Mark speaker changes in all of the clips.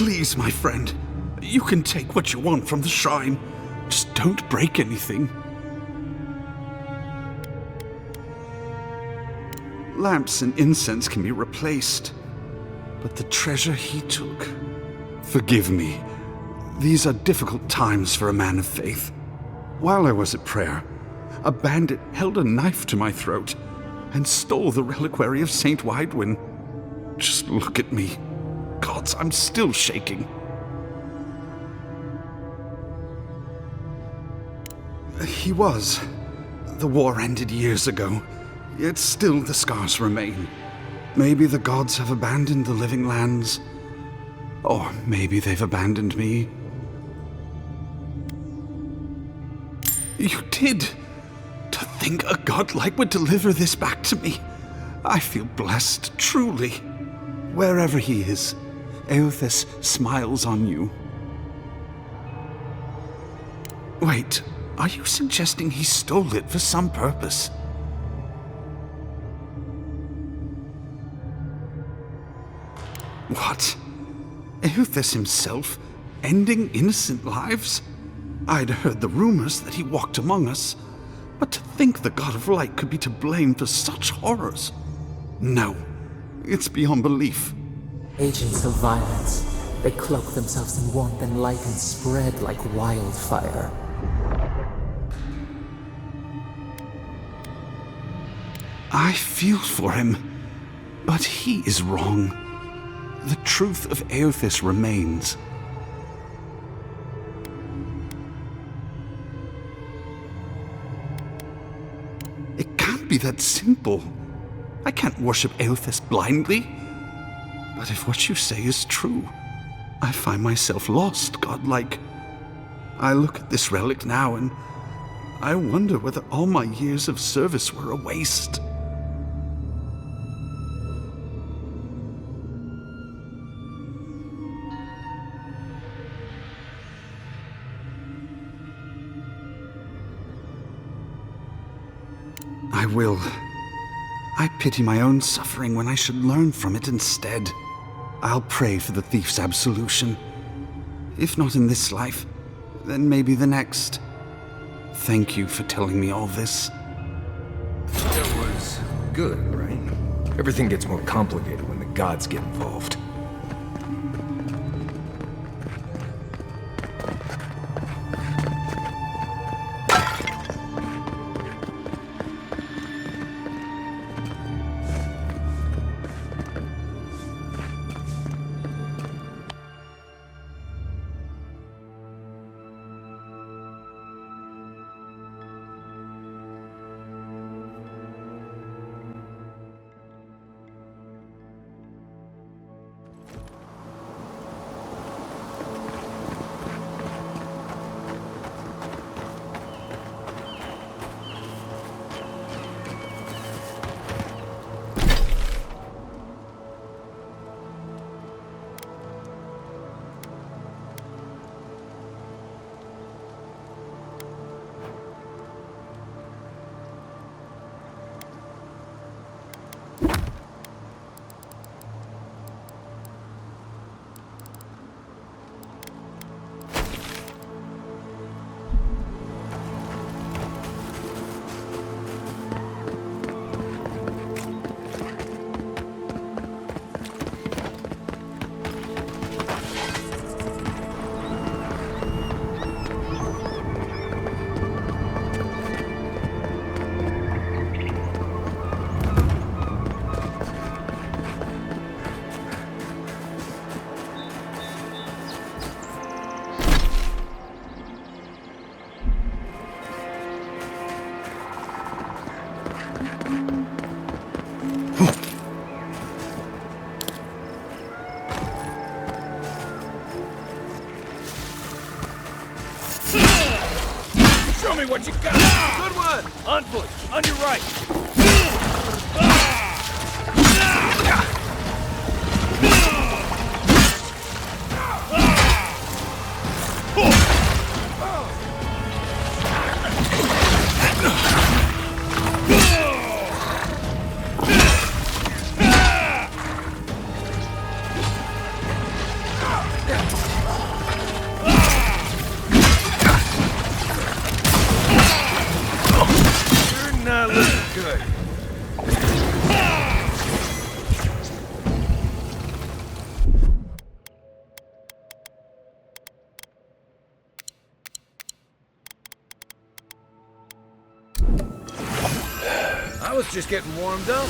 Speaker 1: Please, my friend, you can take what you want from the shrine. Just don't break anything. Lamps and incense can be replaced, but the treasure he took... Forgive me. These are difficult times for a man of faith. While I was at prayer, a bandit held a knife to my throat and stole the reliquary of Saint Widwin. Just look at me. Gods, I'm still shaking. He was. The war ended years ago, yet still the scars remain. Maybe the gods have abandoned the living lands, or maybe they've abandoned me. You did! To think a godlike would deliver this back to me. I feel blessed, truly. Wherever he is, Eothas smiles on you. Wait, are you suggesting he stole it for some purpose? What? Eothas himself, ending innocent lives? I'd heard the rumors that he walked among us, but to think the God of Light could be to blame for such horrors? No, it's beyond belief.
Speaker 2: Agents of violence. They cloak themselves in warmth and light and spread like wildfire.
Speaker 1: I feel for him, but he is wrong. The truth of Eothas remains. It can't be that simple. I can't worship Eothas blindly. But if what you say is true, I find myself lost, godlike. I look at this relic now and I wonder whether all my years of service were a waste. I will. I pity my own suffering when I should learn from it instead. I'll pray for the thief's absolution. If not in this life, then maybe the next. Thank you for telling me all this.
Speaker 3: That was good, right? Everything gets more complicated when the gods get involved.
Speaker 4: Show me what you got! Good one! On foot, on your right! was just getting warmed up.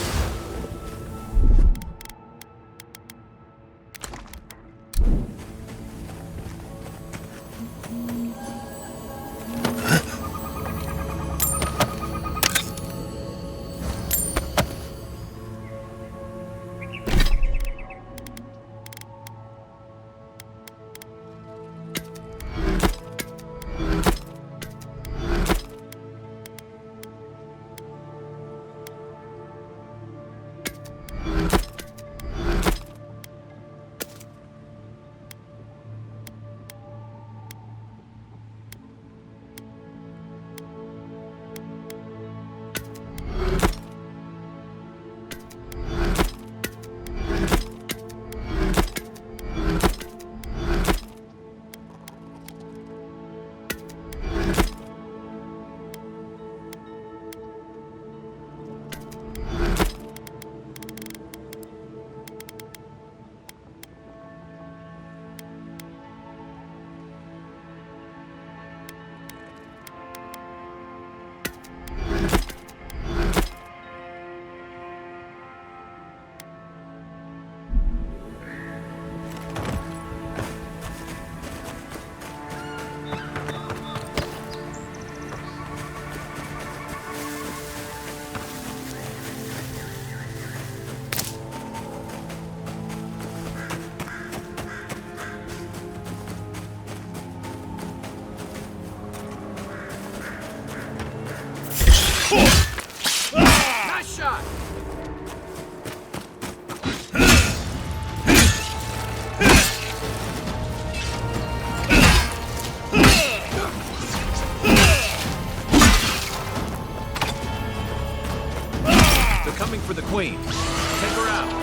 Speaker 4: Nice shot! They're coming for the queen. Take her out.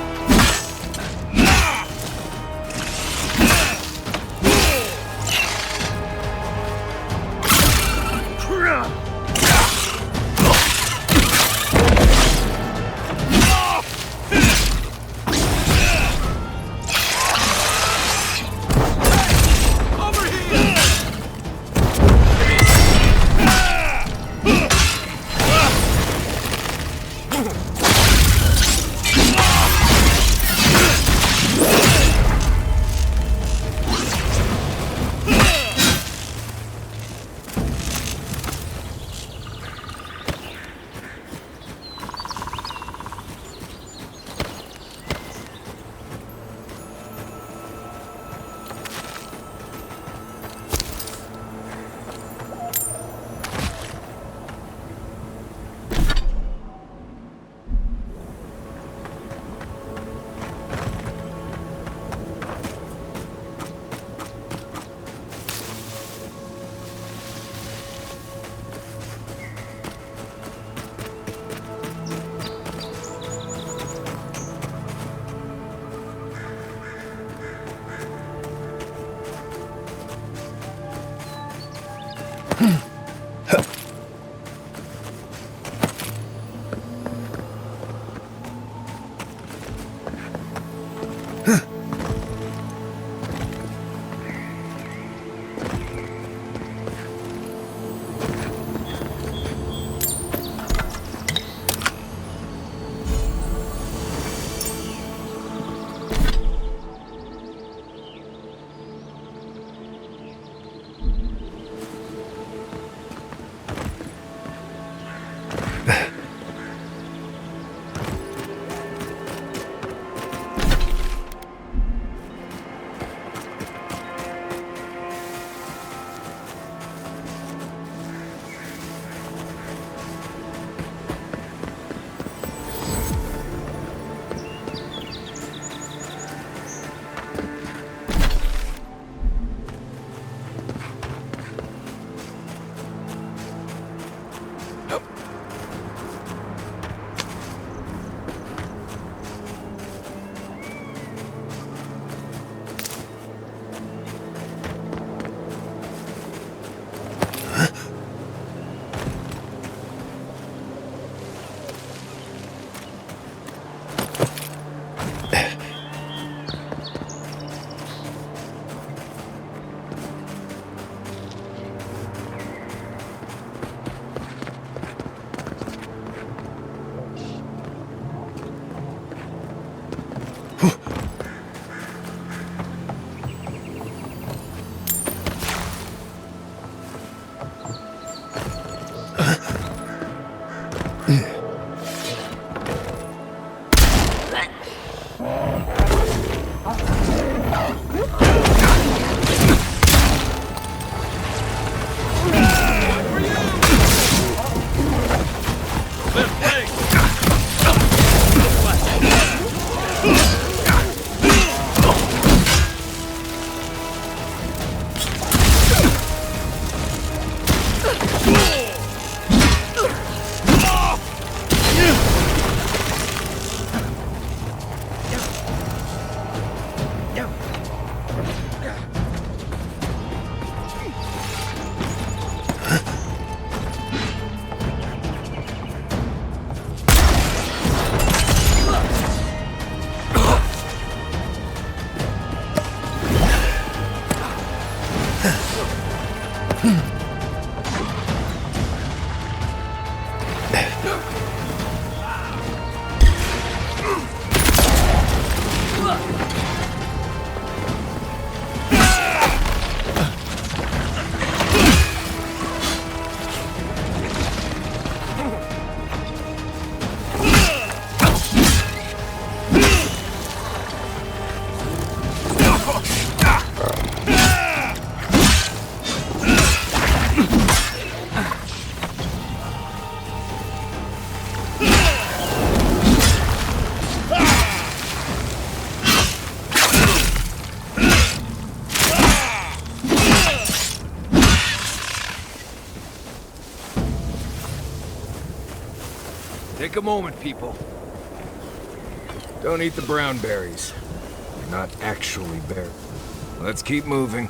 Speaker 3: Take a moment, people. Don't eat the brown berries. They're not actually berries. Let's keep moving.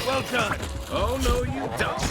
Speaker 4: Well done. Oh, no, you don't.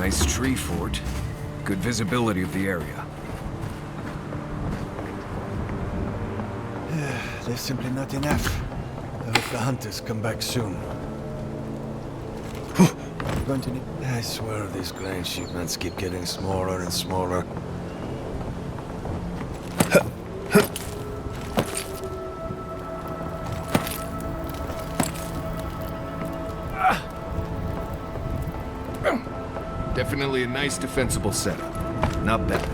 Speaker 3: Nice tree fort. Good visibility of the area.
Speaker 5: There's simply not enough. I hope the hunters come back soon. We're going to need... I swear these grain shipments keep getting smaller and smaller.
Speaker 3: Definitely a nice defensible setup. Not bad.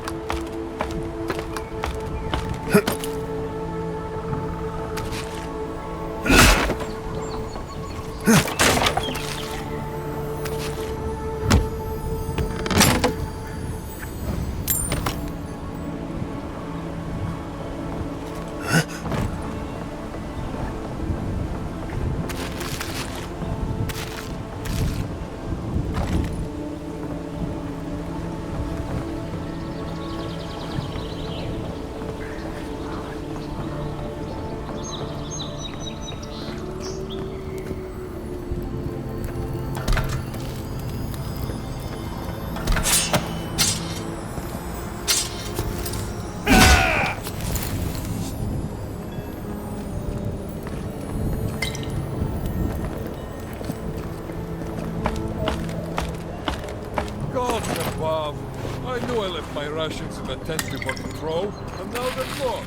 Speaker 4: I knew I left my rations in the tent before patrol, and now they're gone.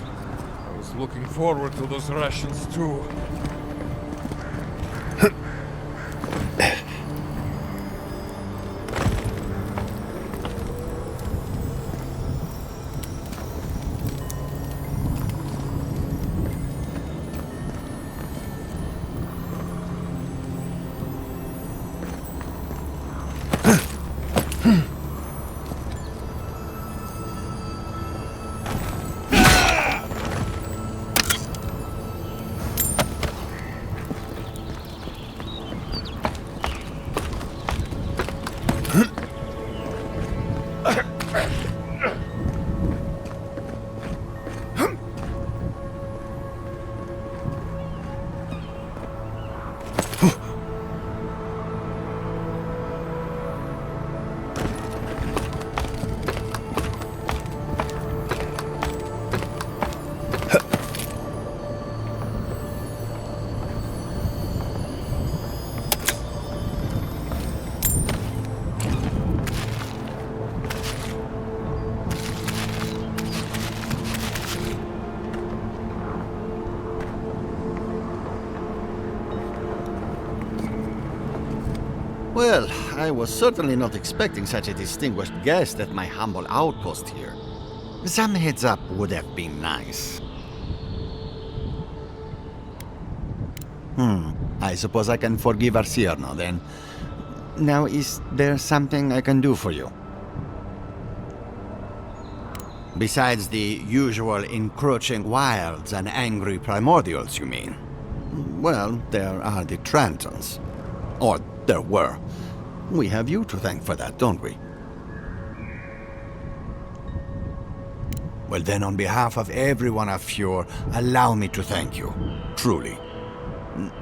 Speaker 4: I was looking forward to those rations too.
Speaker 5: Well, I was certainly not expecting such a distinguished guest at my humble outpost here. Some heads up would have been nice. I suppose I can forgive Arcierno then. Now, is there something I can do for you? Besides the usual encroaching wilds and angry primordials, you mean? Well, there are the Trantons. Or there were. We have you to thank for that, don't we? Well then, on behalf of everyone of Fjord, allow me to thank you. Truly.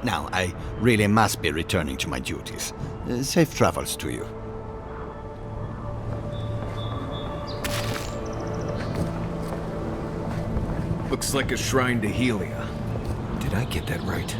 Speaker 5: Now, I really must be returning to my duties. Safe travels to you.
Speaker 3: Looks like a shrine to Helia. Did I get that right?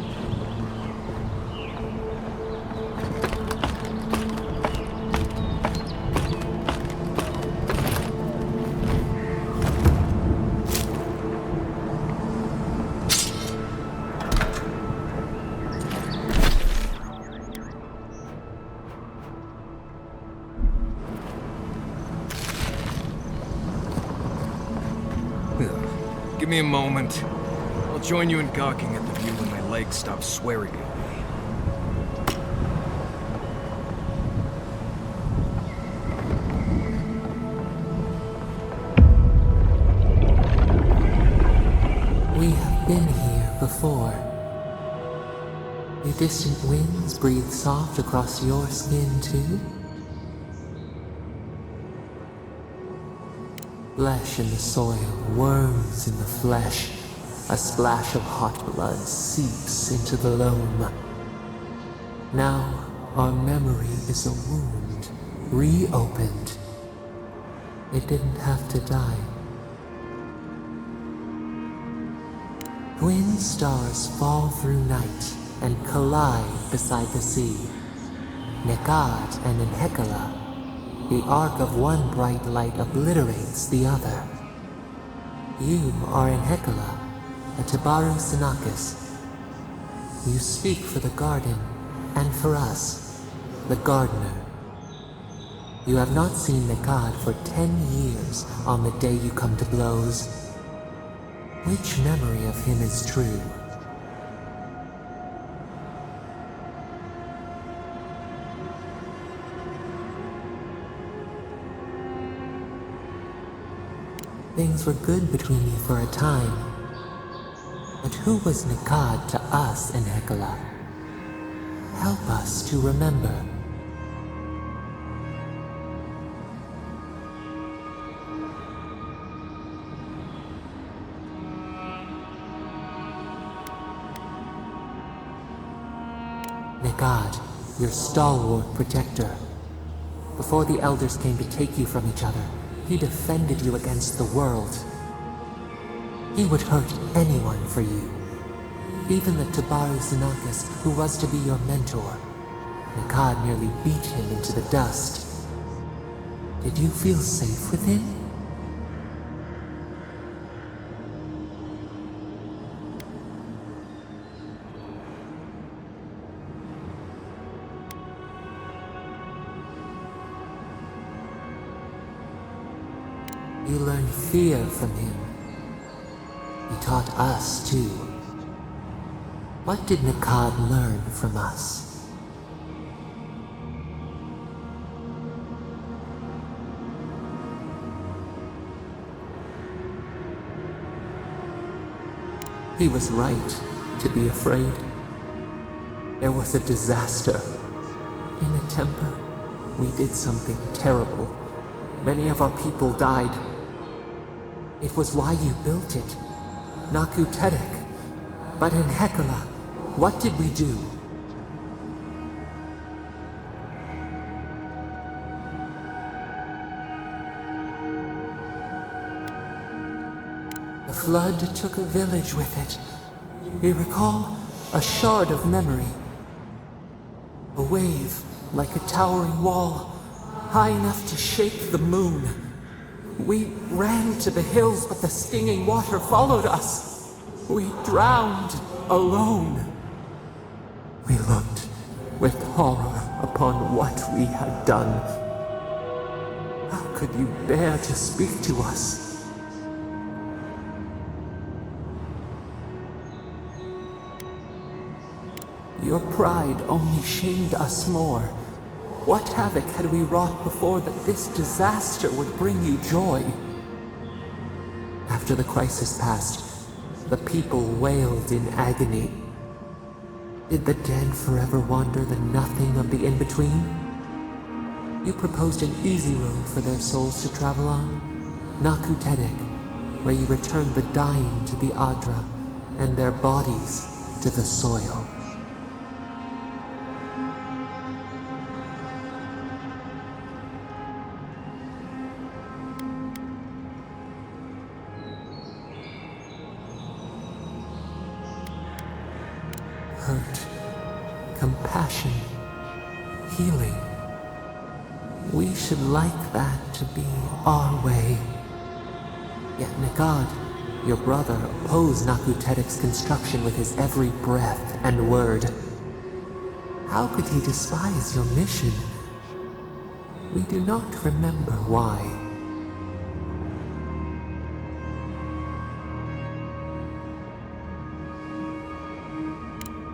Speaker 3: Give me a moment. I'll join you in gawking at the view when my legs stop swearing at me.
Speaker 2: We have been here before. The distant winds breathe soft across your skin too. Flesh in the soil, worms in the flesh. A splash of hot blood seeps into the loam. Now, our memory is a wound, reopened. It didn't have to die. Twin stars fall through night and collide beside the sea. Nekad and Enhekala. The arc of one bright light obliterates the other. You are Enhekala, a Tabaru Sinakis. You speak for the garden, and for us, the gardener. You have not seen Nekad for 10 years on the day you come to blows. Which memory of him is true? Things were good between you for a time. But who was Nekad to us in Hekala? Help us to remember. Nekad, your stalwart protector. Before the elders came to take you from each other, he defended you against the world. He would hurt anyone for you. Even the Tabaru Sinakis, who was to be your mentor. Nekad nearly beat him into the dust. Did you feel safe with him? You learned fear from him. He taught us, too. What did Nekad learn from us? He was right to be afraid. There was a disaster. In a temper, we did something terrible. Many of our people died. It was why you built it. Naku Tedek. But in Hekala, what did we do? The flood took a village with it. We recall a shard of memory. A wave, like a towering wall, high enough to shake the moon. We ran to the hills, but the stinging water followed us. We drowned alone. We looked with horror upon what we had done. How could you bear to speak to us? Your pride only shamed us more. What havoc had we wrought before that this disaster would bring you joy? After the crisis passed, the people wailed in agony. Did the dead forever wander the nothing of the in-between? You proposed an easy road for their souls to travel on, Naku Tedek, where you returned the dying to the Adra, and their bodies to the soil. Hurt, compassion, healing. We should like that to be our way. Yet Nekad, your brother, opposed Naku Tedek's construction with his every breath and word. How could he despise your mission? We do not remember why.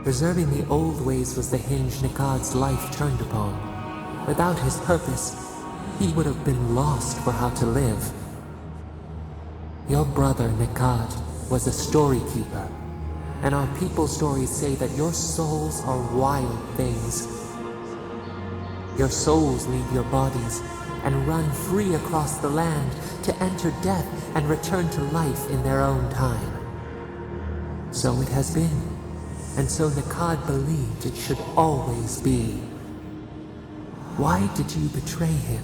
Speaker 2: Preserving the old ways was the hinge Nekad's life turned upon. Without his purpose, he would have been lost for how to live. Your brother, Nekad, was a story keeper, and our people's stories say that your souls are wild things. Your souls leave your bodies and run free across the land to enter death and return to life in their own time. So it has been. And so Nekad believed it should always be. Why did you betray him?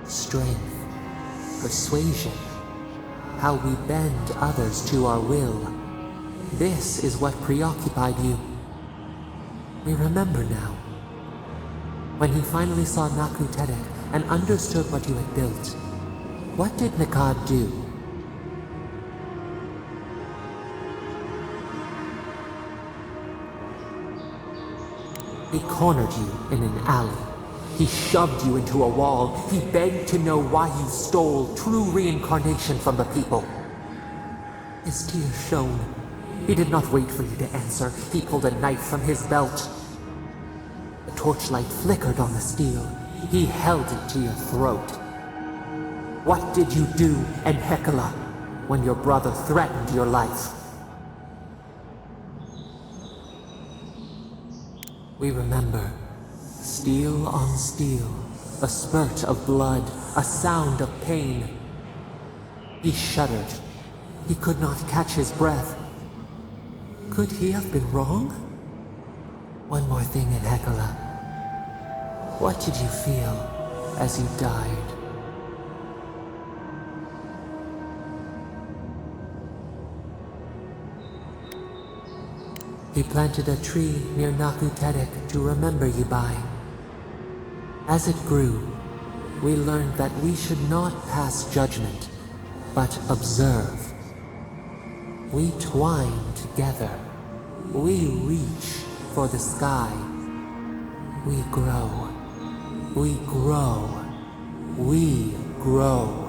Speaker 2: Strength, persuasion, how we bend others to our will. This is what preoccupied you. We remember now. When he finally saw Naku Tedek and understood what you had built, what did Nikad do? He cornered you in an alley. He shoved you into a wall. He begged to know why you stole true reincarnation from the people. His tears shone. He did not wait for you to answer. He pulled a knife from his belt. The torchlight flickered on the steel. He held it to your throat. What did you do, Enhekala, when your brother threatened your life? We remember. Steel on steel, a spurt of blood, a sound of pain. He shuddered. He could not catch his breath. Could he have been wrong? One more thing, Enhekala. What did you feel as you died? He planted a tree near Naku Tedek to remember you by. As it grew, we learned that we should not pass judgment, but observe. We twine together. We reach for the sky. We grow. We grow. We grow.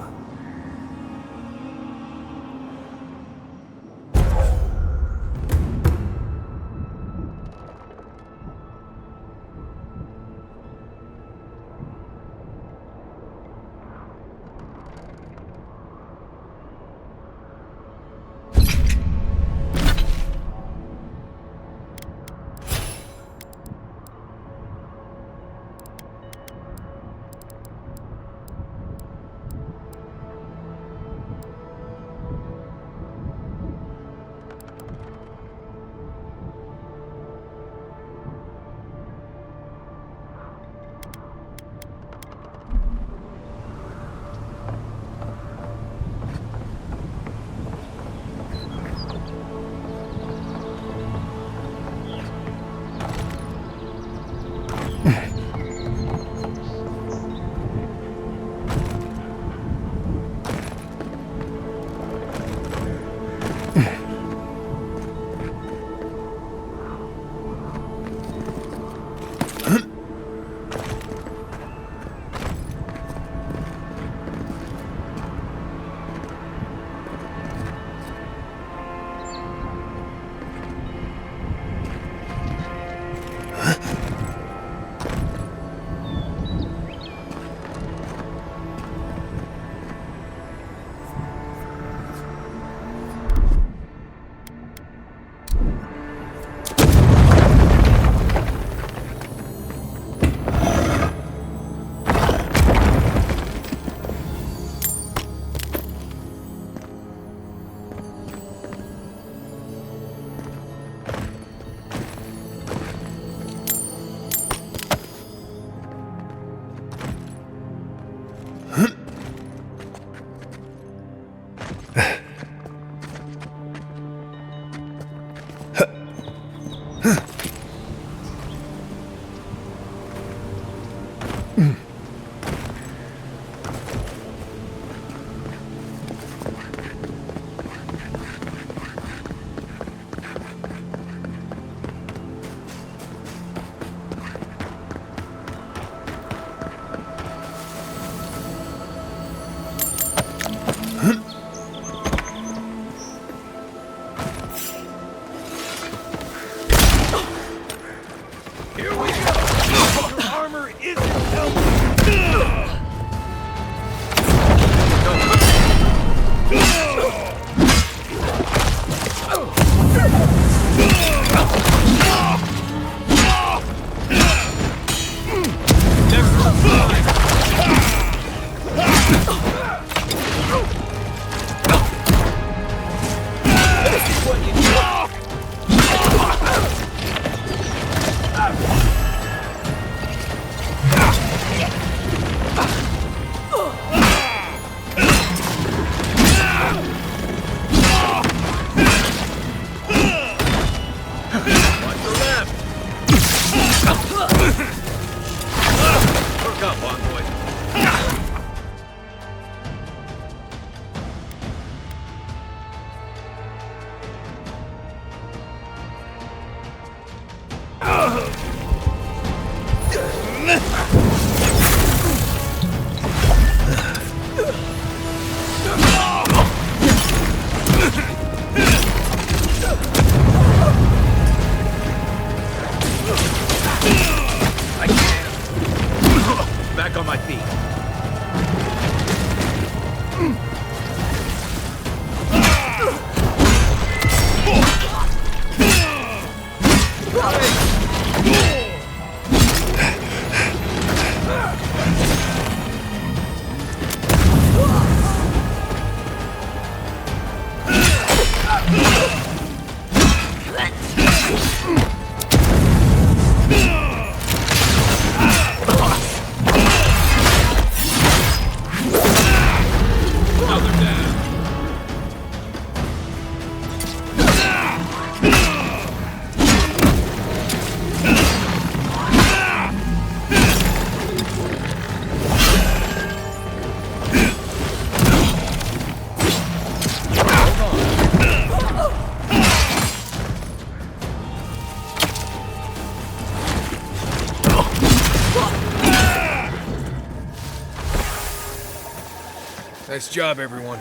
Speaker 3: Nice job, everyone.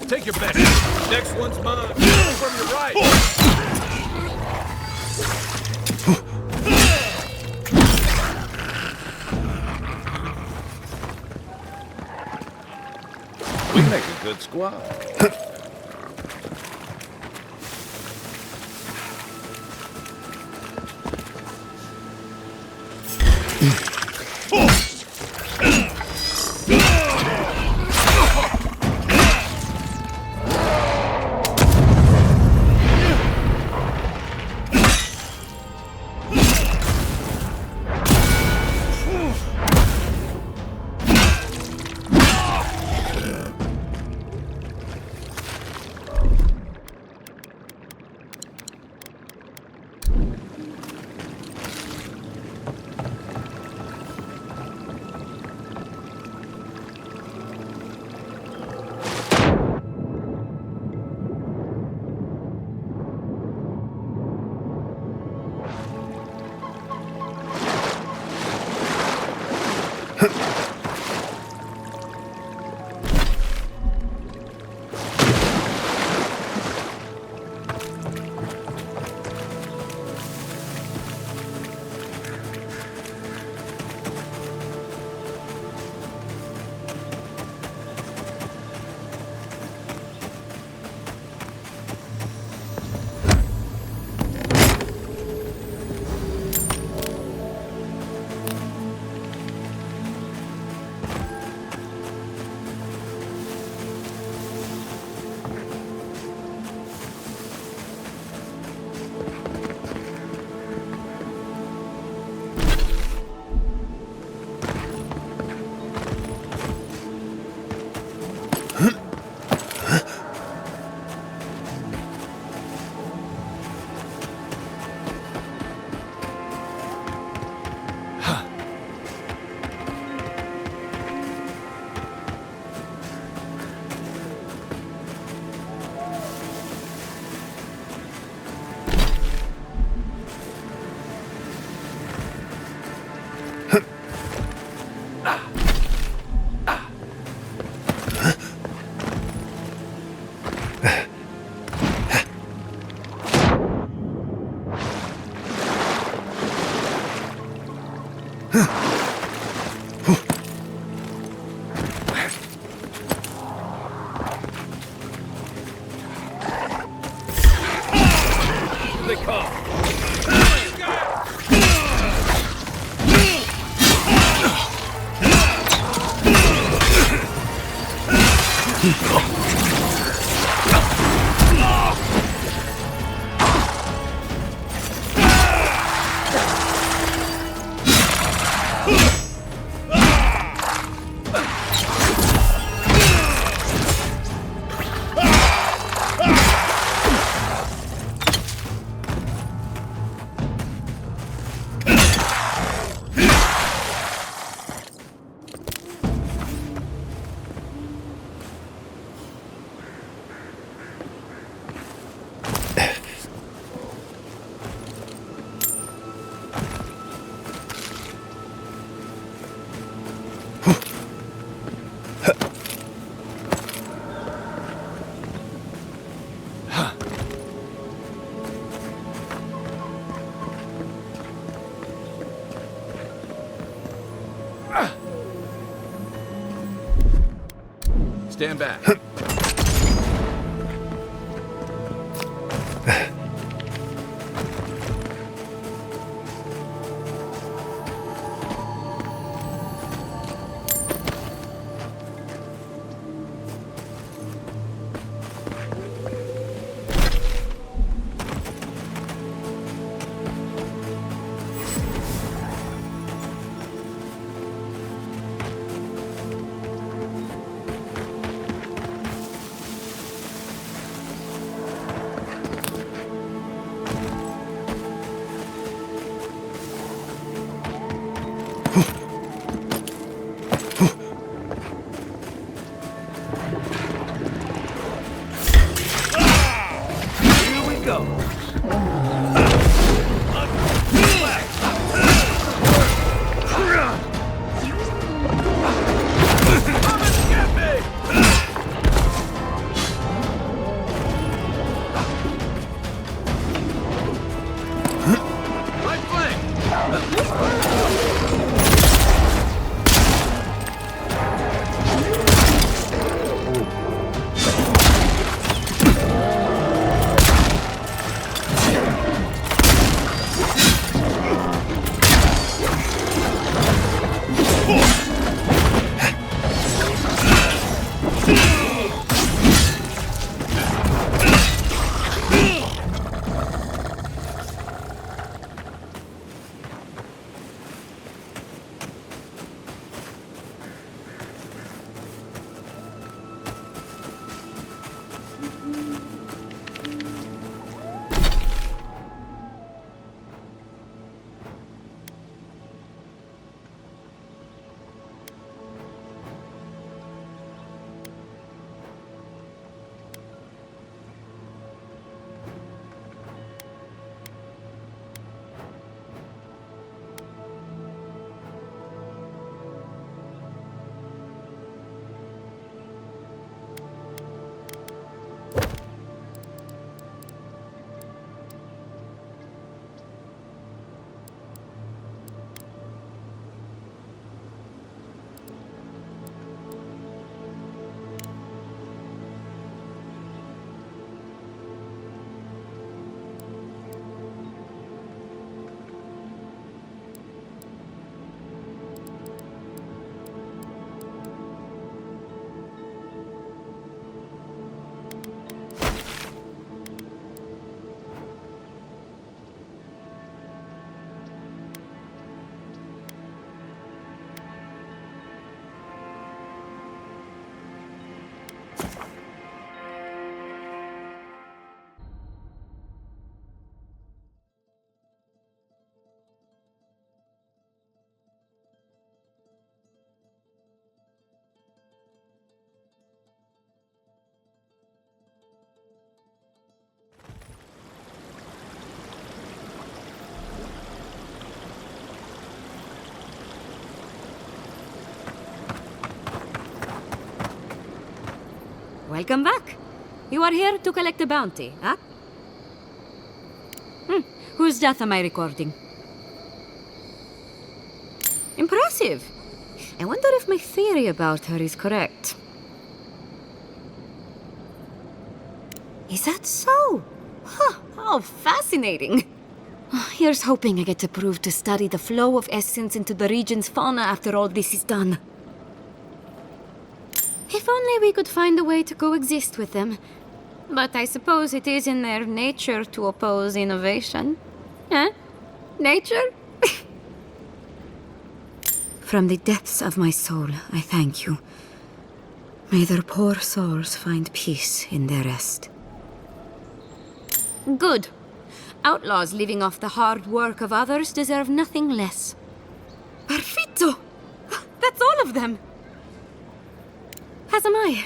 Speaker 3: Take your bet. Next one's mine. From your right.
Speaker 6: We make a good squad.
Speaker 3: They come. Stand back.
Speaker 7: Welcome back. You are here to collect a bounty, huh? Whose death am I recording? Impressive. I wonder if my theory about her is correct. Is that so? Huh, how fascinating. Here's hoping I get approved to study the flow of essence into the region's fauna after all this is done. If only we could find a way to coexist with them. But I suppose it is in their nature to oppose innovation. Huh? Nature? From the depths of my soul, I thank you. May their poor souls find peace in their rest. Good. Outlaws living off the hard work of others deserve nothing less. Perfetto! That's all of them! As am I.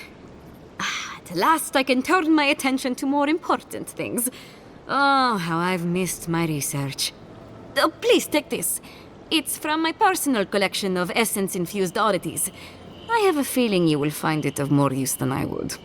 Speaker 7: At last I can turn my attention to more important things. Oh, how I've missed my research. Oh, please take this. It's from my personal collection of essence-infused oddities. I have a feeling you will find it of more use than I would.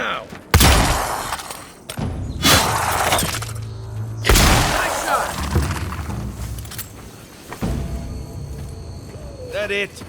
Speaker 3: now! Nice shot! That it?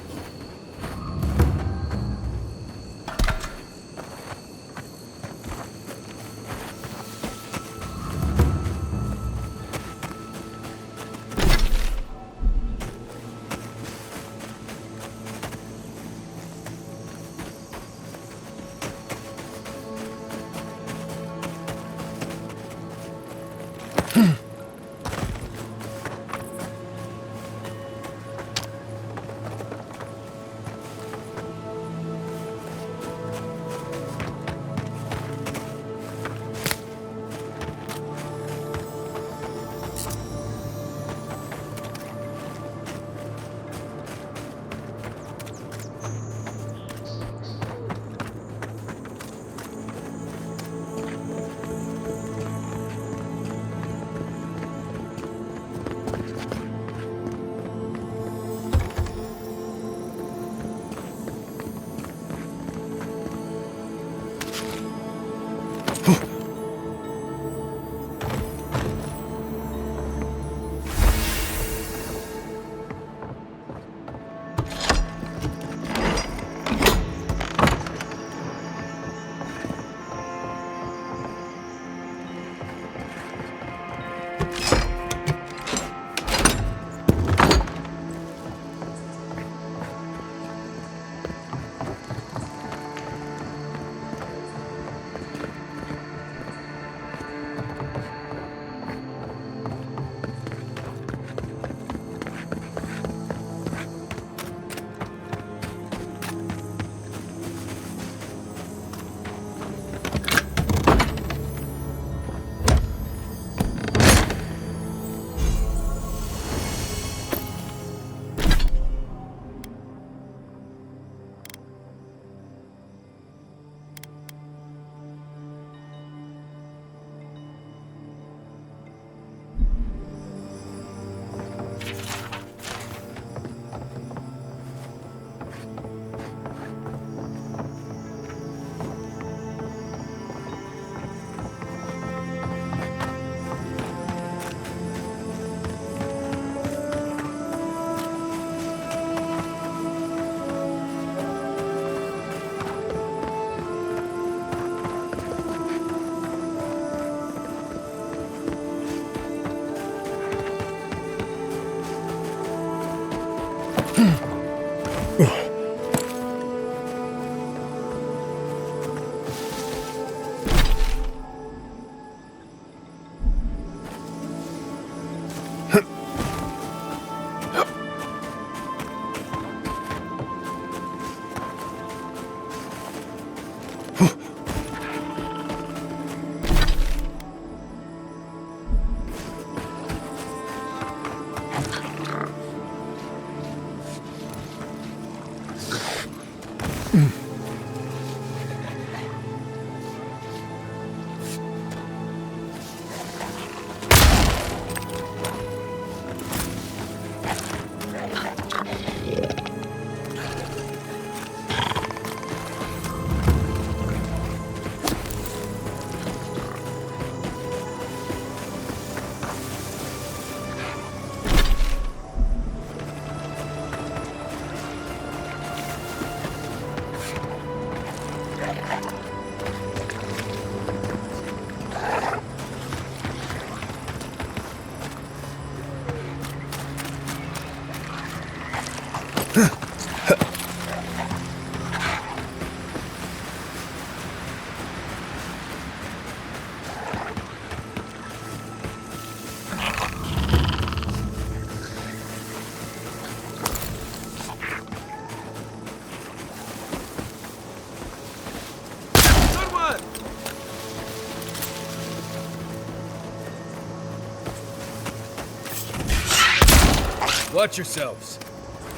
Speaker 3: Watch yourselves.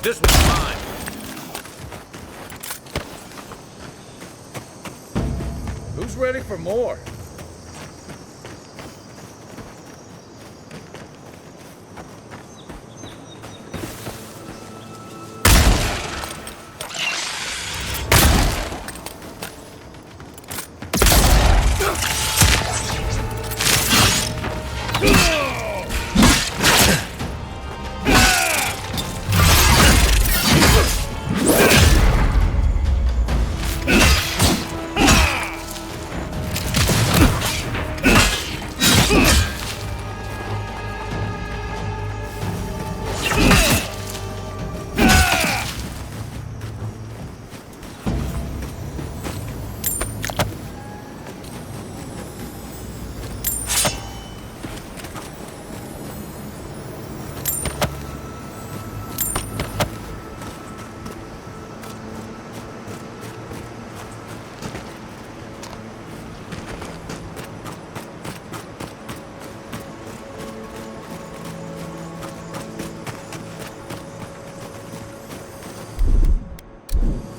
Speaker 3: This one's mine. Who's ready for more?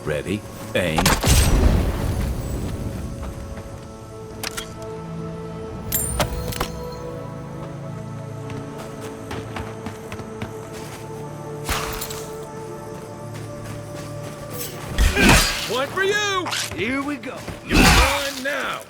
Speaker 6: Ready, aim.
Speaker 4: One for you!
Speaker 6: Here we go.
Speaker 4: You're mine now!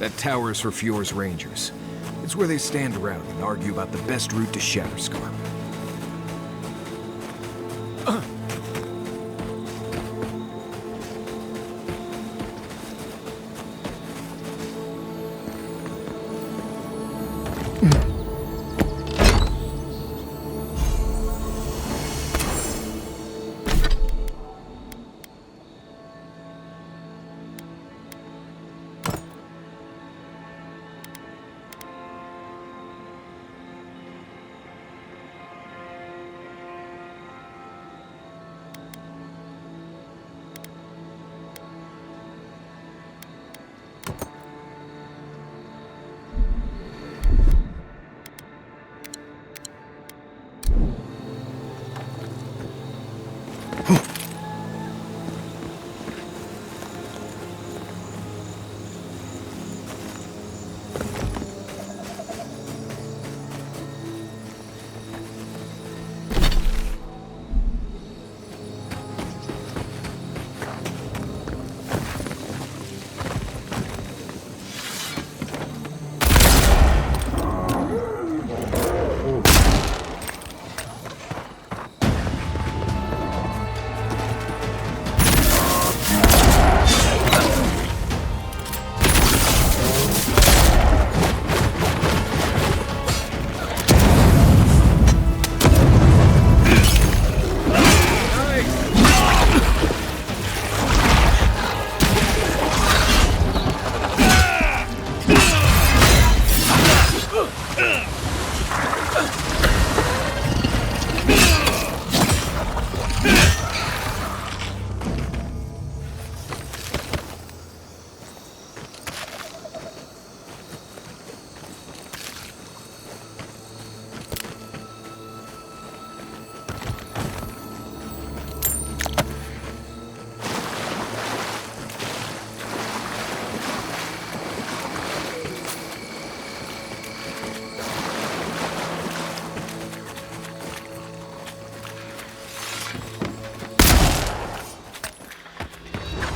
Speaker 3: That tower is for Fjord's Rangers. It's where they stand around and argue about the best route to Shatterscarp.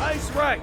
Speaker 6: Eyes right.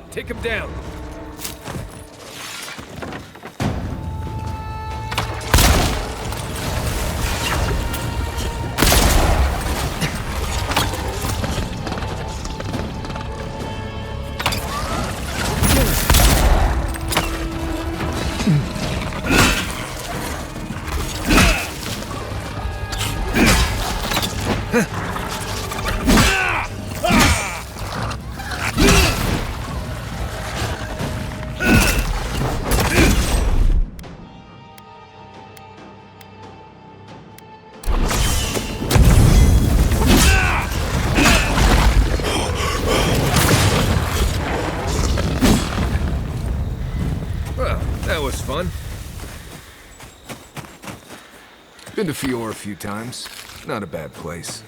Speaker 3: Take him down. Fun. Been to Eora a few times. Not a bad place.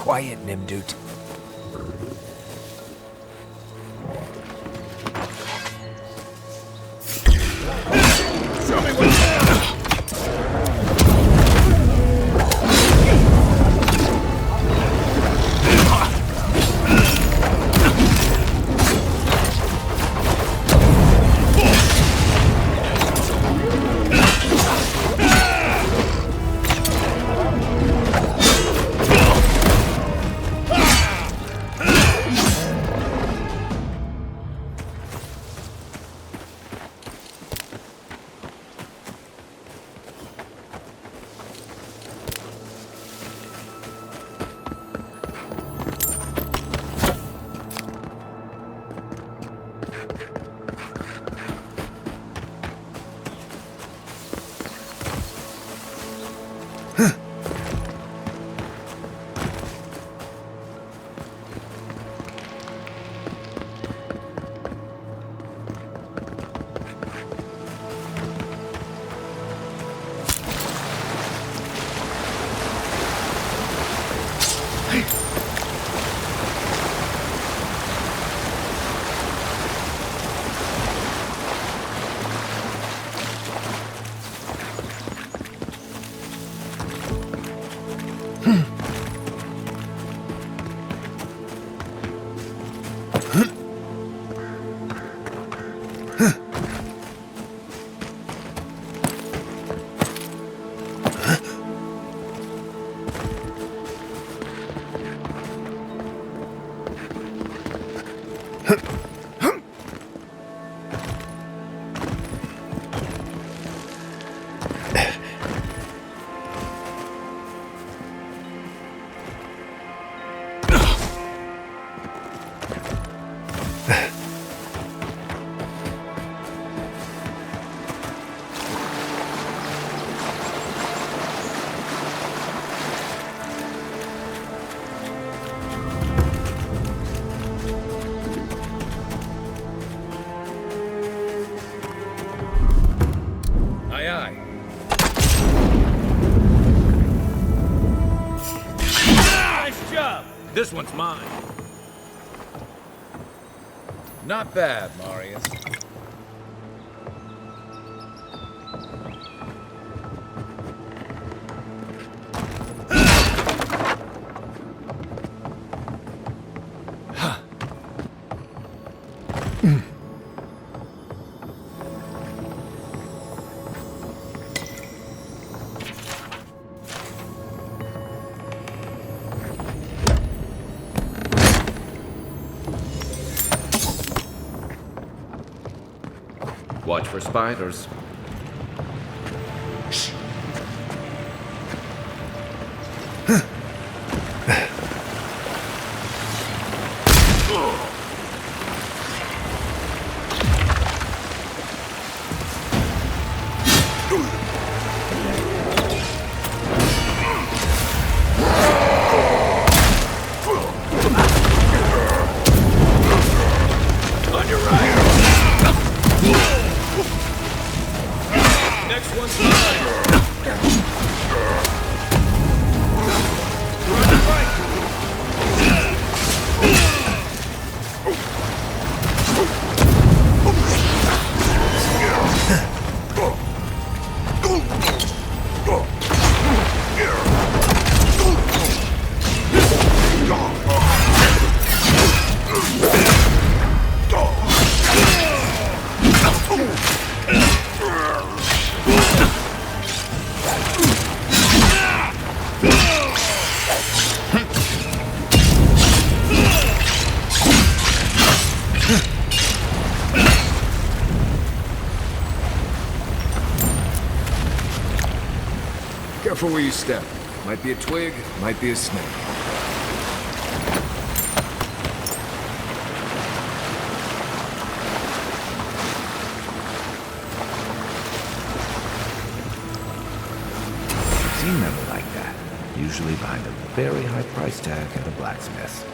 Speaker 3: Quiet, Nimdut. Show me what's there!
Speaker 6: This one's mine.
Speaker 3: Not bad, Marius.
Speaker 6: Watch for spiders.
Speaker 3: On your right.
Speaker 6: Next one's mine.
Speaker 3: Careful where you step. Might be a twig, might be a snake.
Speaker 6: Seen them like that. Usually behind a very high price tag at a blacksmith.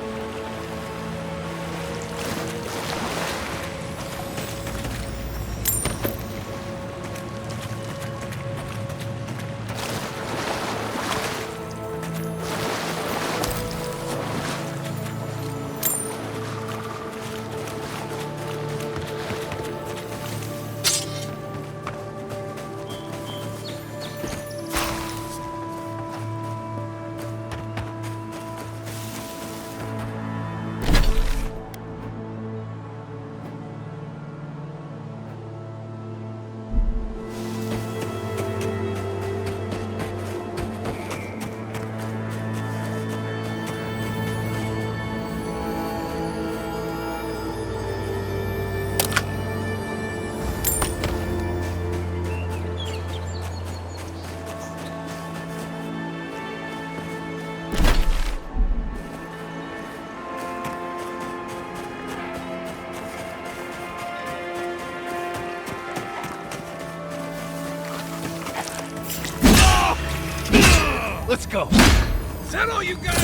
Speaker 6: Let's go.
Speaker 4: Is that all you got?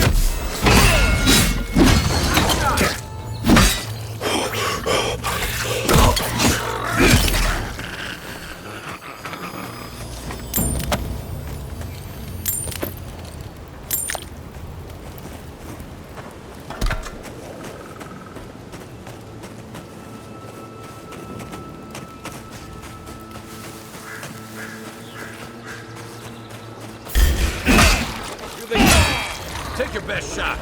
Speaker 4: Take your best shot.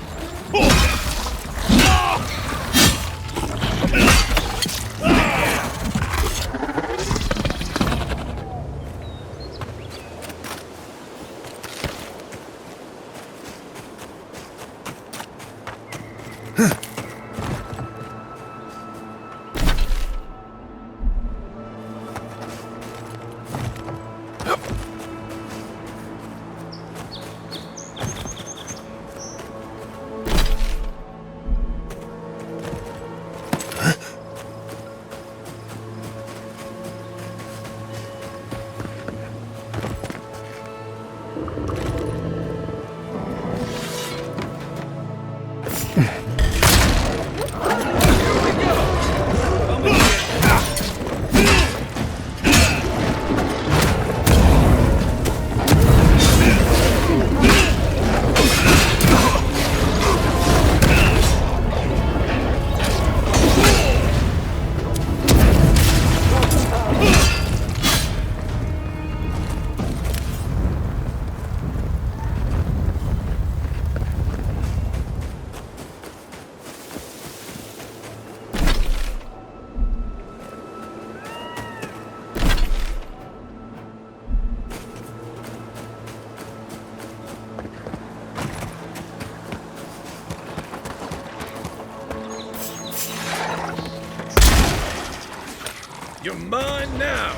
Speaker 3: You're mine now!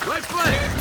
Speaker 3: Right flank!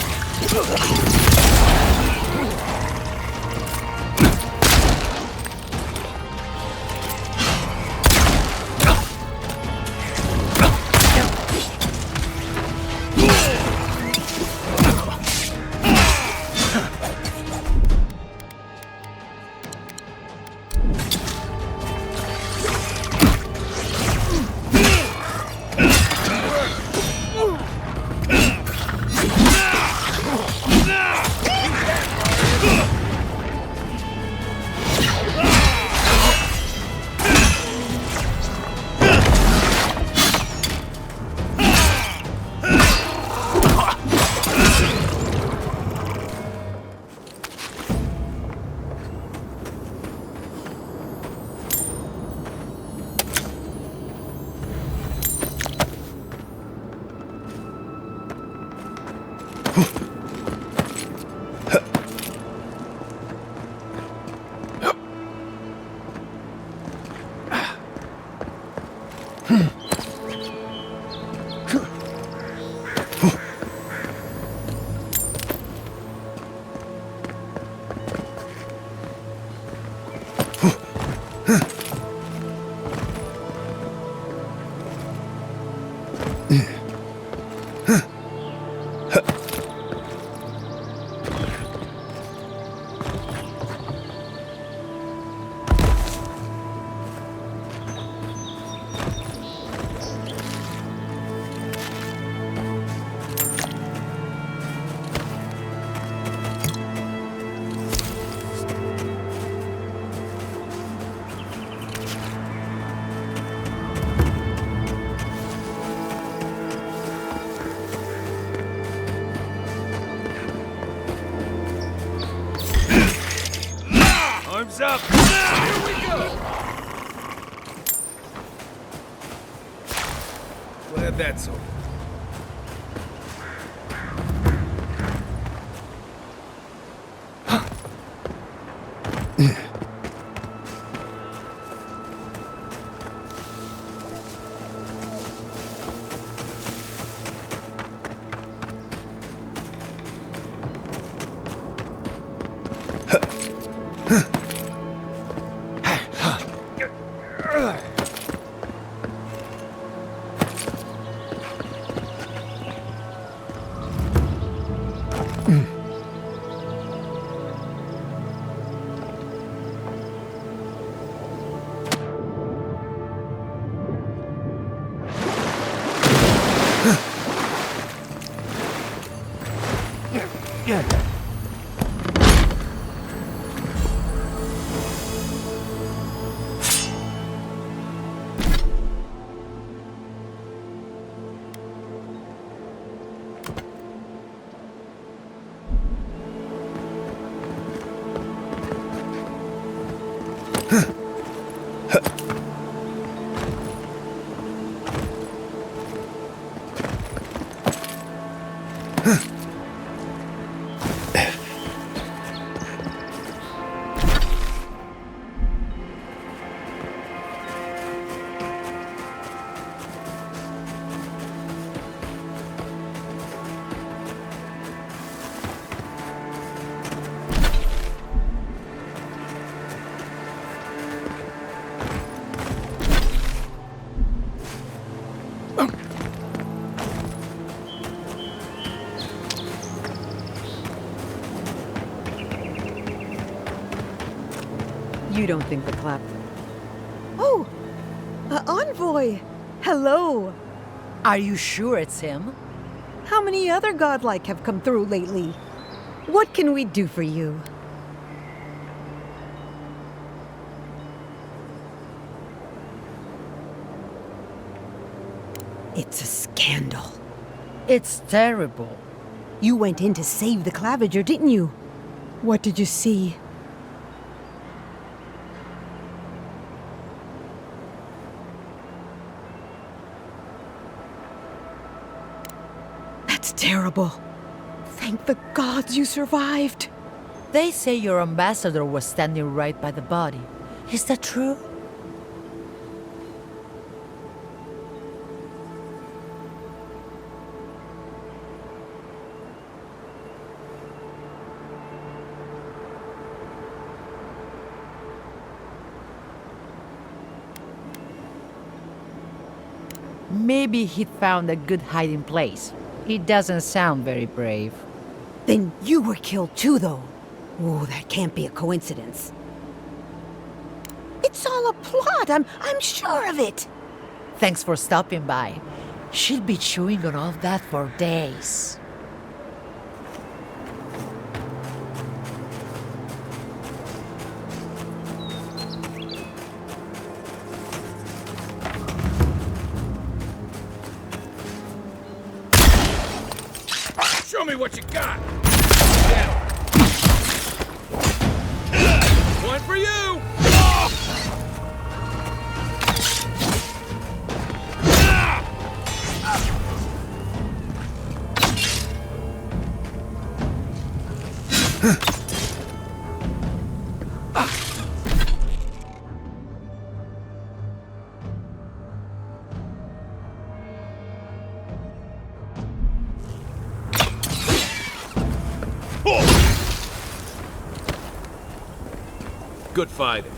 Speaker 3: Arms up! Here we go! Glad that's over.
Speaker 8: You don't think the clap... Oh! Envoy! Hello! Are you sure it's him? How many other godlike have come through lately? What can we do for you? It's a scandal. It's terrible. You went in to save the Claviger, didn't you? What did you see? That's terrible. Thank the gods you survived.
Speaker 9: They say your ambassador was standing right by the body. Is that true? Maybe he'd found a good hiding place. It doesn't sound very brave.
Speaker 8: Then you were killed too, though. Oh, that can't be a coincidence. It's all a plot, I'm sure of it.
Speaker 9: Thanks for stopping by. She'll be chewing on all that for days.
Speaker 3: Show me what you got! One for you! Good fighting.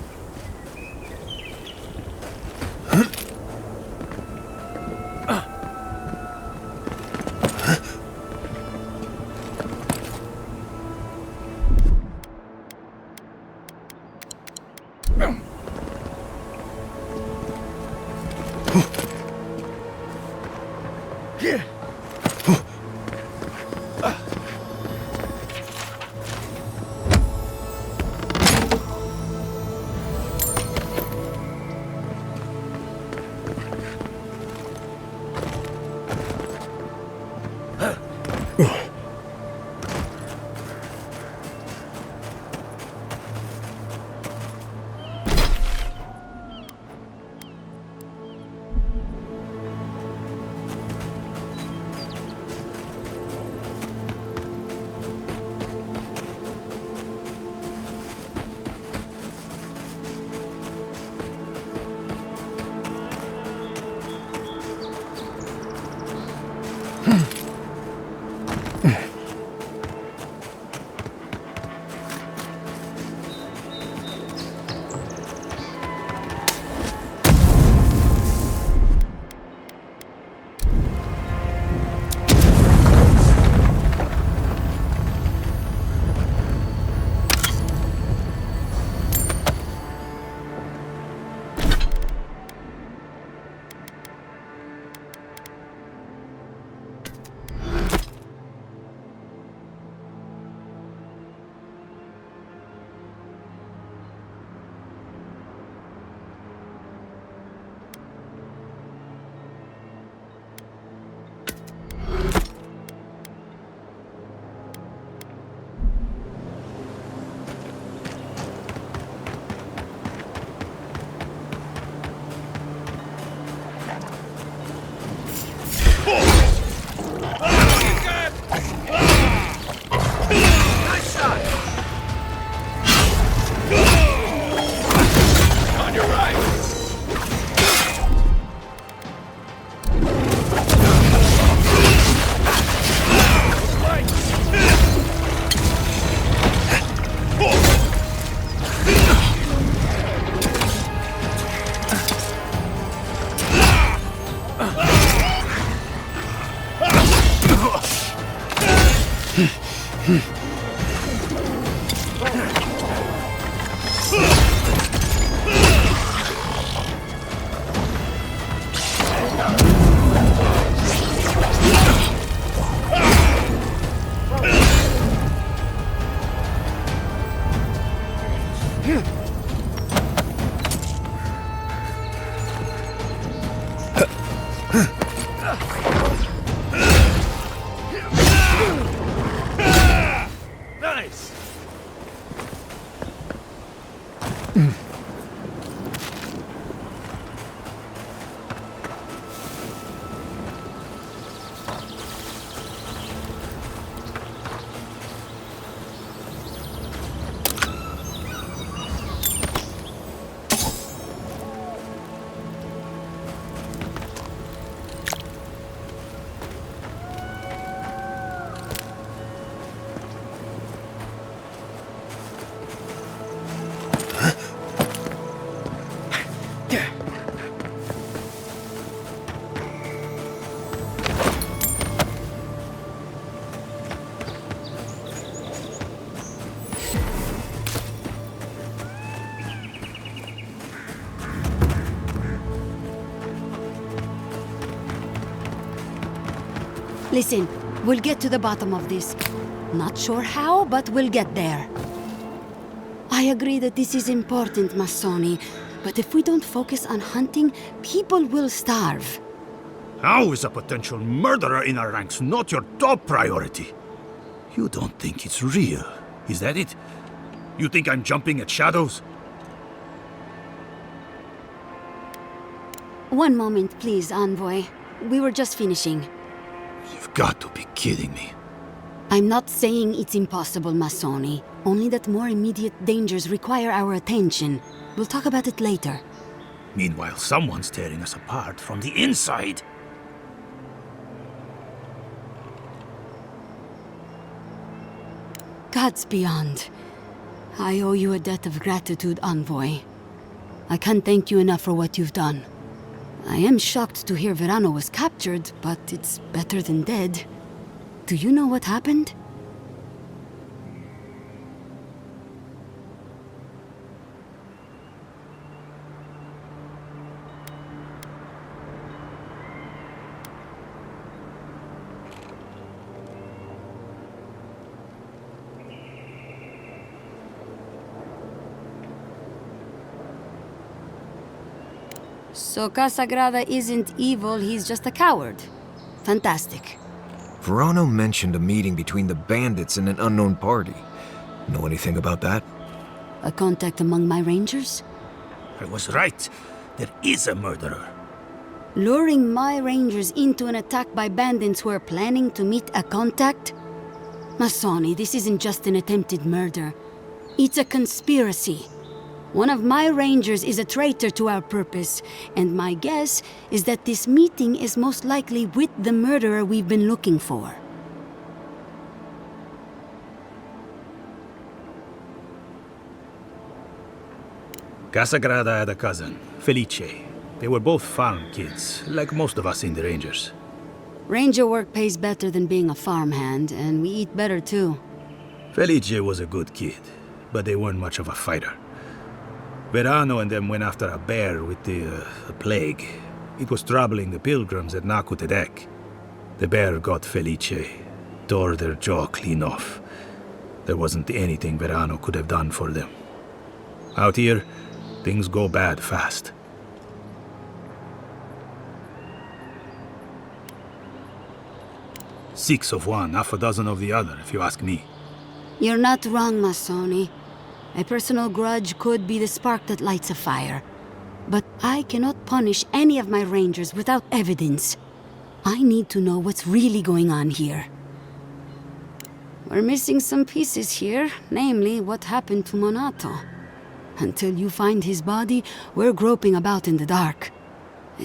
Speaker 10: Listen, we'll get to the bottom of this. Not sure how, but we'll get there. I agree that this is important, Masoni, but if we don't focus on hunting, people will starve.
Speaker 11: How is a potential murderer in our ranks not your top priority? You don't think it's real, is that it? You think I'm jumping at shadows?
Speaker 10: One moment, please, Envoy. We were just finishing.
Speaker 11: You've got to be kidding me.
Speaker 10: I'm not saying it's impossible, Masoni. Only that more immediate dangers require our attention. We'll talk about it later.
Speaker 11: Meanwhile, someone's tearing us apart from the inside.
Speaker 10: Gods beyond. I owe you a debt of gratitude, Envoy. I can't thank you enough for what you've done. I am shocked to hear Verano was captured, but it's better than dead. Do you know what happened? So Casagrada isn't evil, he's just a coward. Fantastic.
Speaker 3: Verano mentioned a meeting between the bandits and an unknown party. Know anything about that?
Speaker 10: A contact among my rangers?
Speaker 11: I was right. There is a murderer.
Speaker 10: Luring my rangers into an attack by bandits who are planning to meet a contact? Masoni, this isn't just an attempted murder. It's a conspiracy. One of my rangers is a traitor to our purpose, and my guess is that this meeting is most likely with the murderer we've been looking for.
Speaker 11: Casagrada had a cousin, Felice. They were both farm kids, like most of us in the Rangers.
Speaker 10: Ranger work pays better than being a farmhand, and we eat better too.
Speaker 11: Felice was a good kid, but they weren't much of a fighter. Verano and them went after a bear with the plague. It was troubling the pilgrims at Nakutedek. The bear got Felice, tore their jaw clean off. There wasn't anything Verano could have done for them. Out here, things go bad fast. Six of one, half a dozen of the other, if you ask me.
Speaker 10: You're not wrong, Masoni. A personal grudge could be the spark that lights a fire. But I cannot punish any of my rangers without evidence. I need to know what's really going on here. We're missing some pieces here, namely what happened to Monato. Until you find his body, we're groping about in the dark.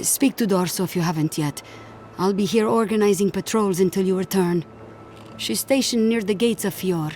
Speaker 10: Speak to Dorso if you haven't yet. I'll be here organizing patrols until you return. She's stationed near the gates of Fior.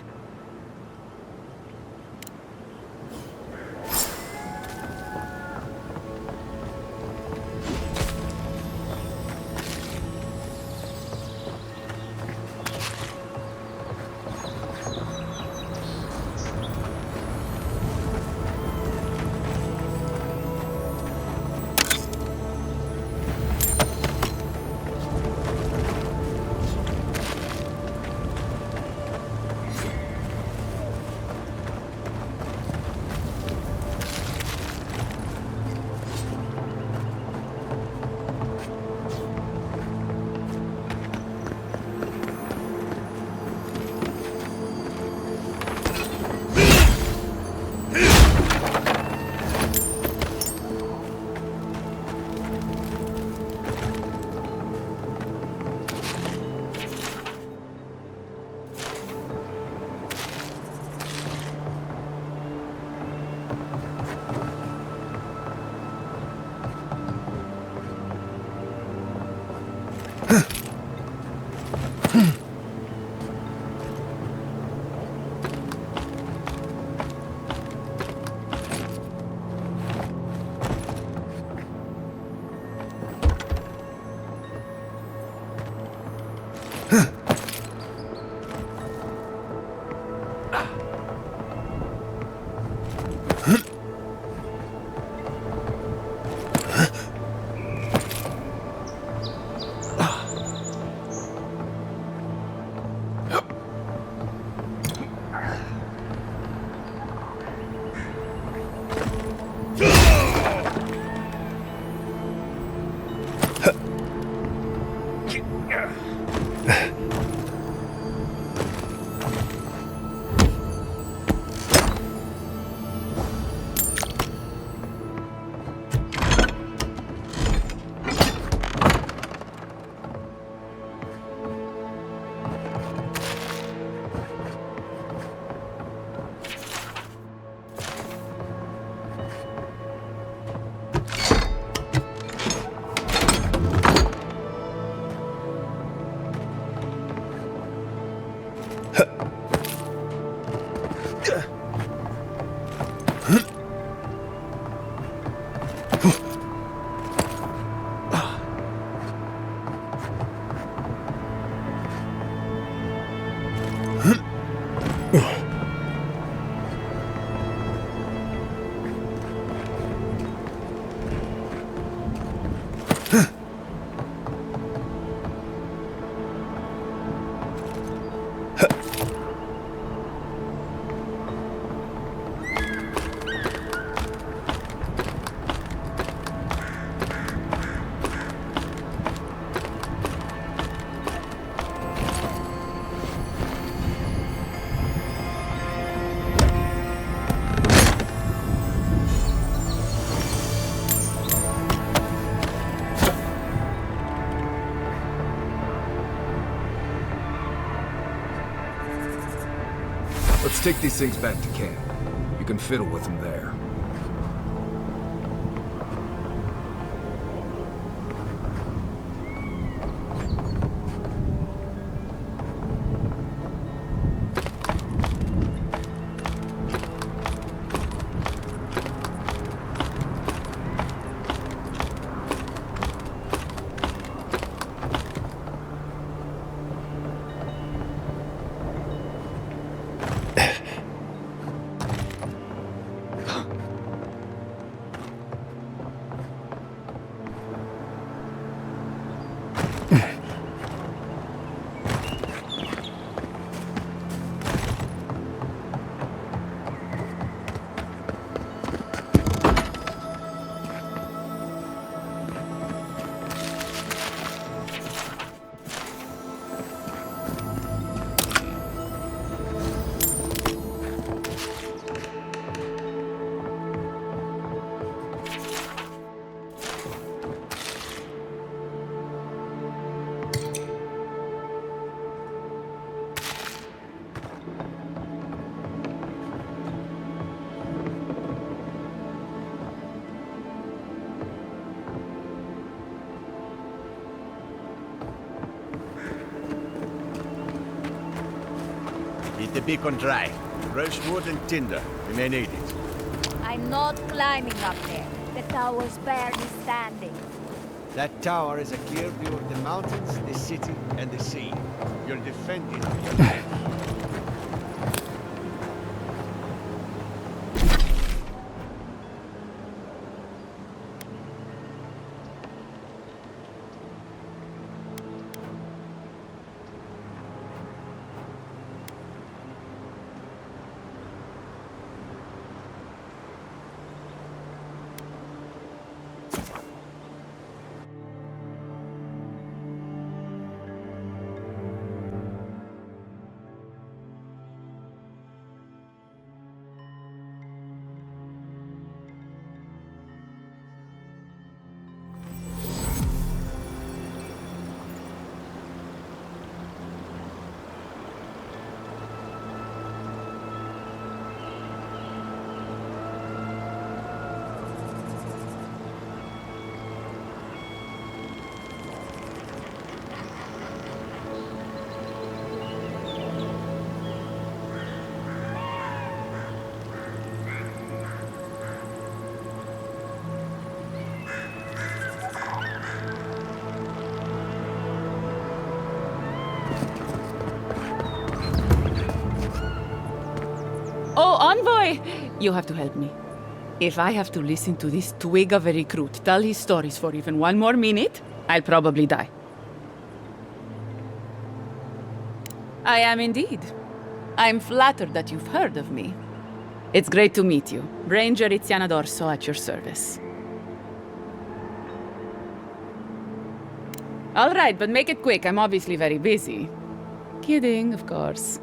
Speaker 3: Let's take these things back to camp. You can fiddle with them there.
Speaker 5: Keep the beacon dry. Fresh wood and tinder. We may need it.
Speaker 12: I'm not climbing up there. The tower's barely standing.
Speaker 5: That tower is a clear view of the mountains, the city, and the sea. You're defending.
Speaker 13: Oh, Envoy! You have to help me. If I have to listen to this twig of a recruit tell his stories for even one more minute, I'll probably die. I am indeed. I'm flattered that you've heard of me. It's great to meet you. Ranger Iziana Dorso at your service. All right, but make it quick. I'm obviously very busy. Kidding, of course.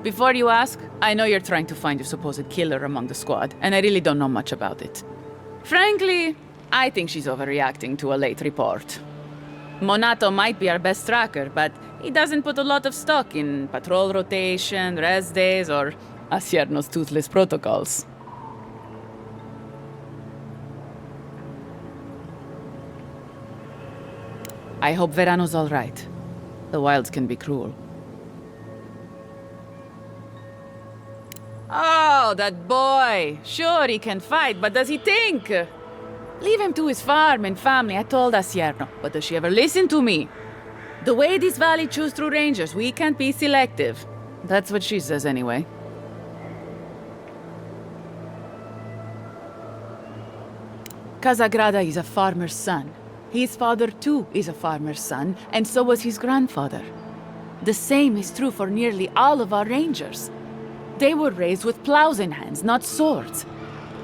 Speaker 13: Before you ask, I know you're trying to find your supposed killer among the squad, and I really don't know much about it. Frankly, I think she's overreacting to a late report. Monato might be our best tracker, but he doesn't put a lot of stock in patrol rotation, rest days, or Asierno's toothless protocols. I hope Verano's all right. The wilds can be cruel. Oh, that boy! Sure, he can fight, but does he think? Leave him to his farm and family, I told Asierno. But does she ever listen to me? The way this valley chews through rangers, we can't be selective. That's what she says anyway. Casagrada is a farmer's son. His father, too, is a farmer's son, and so was his grandfather. The same is true for nearly all of our rangers. They were raised with plows in hands, not swords.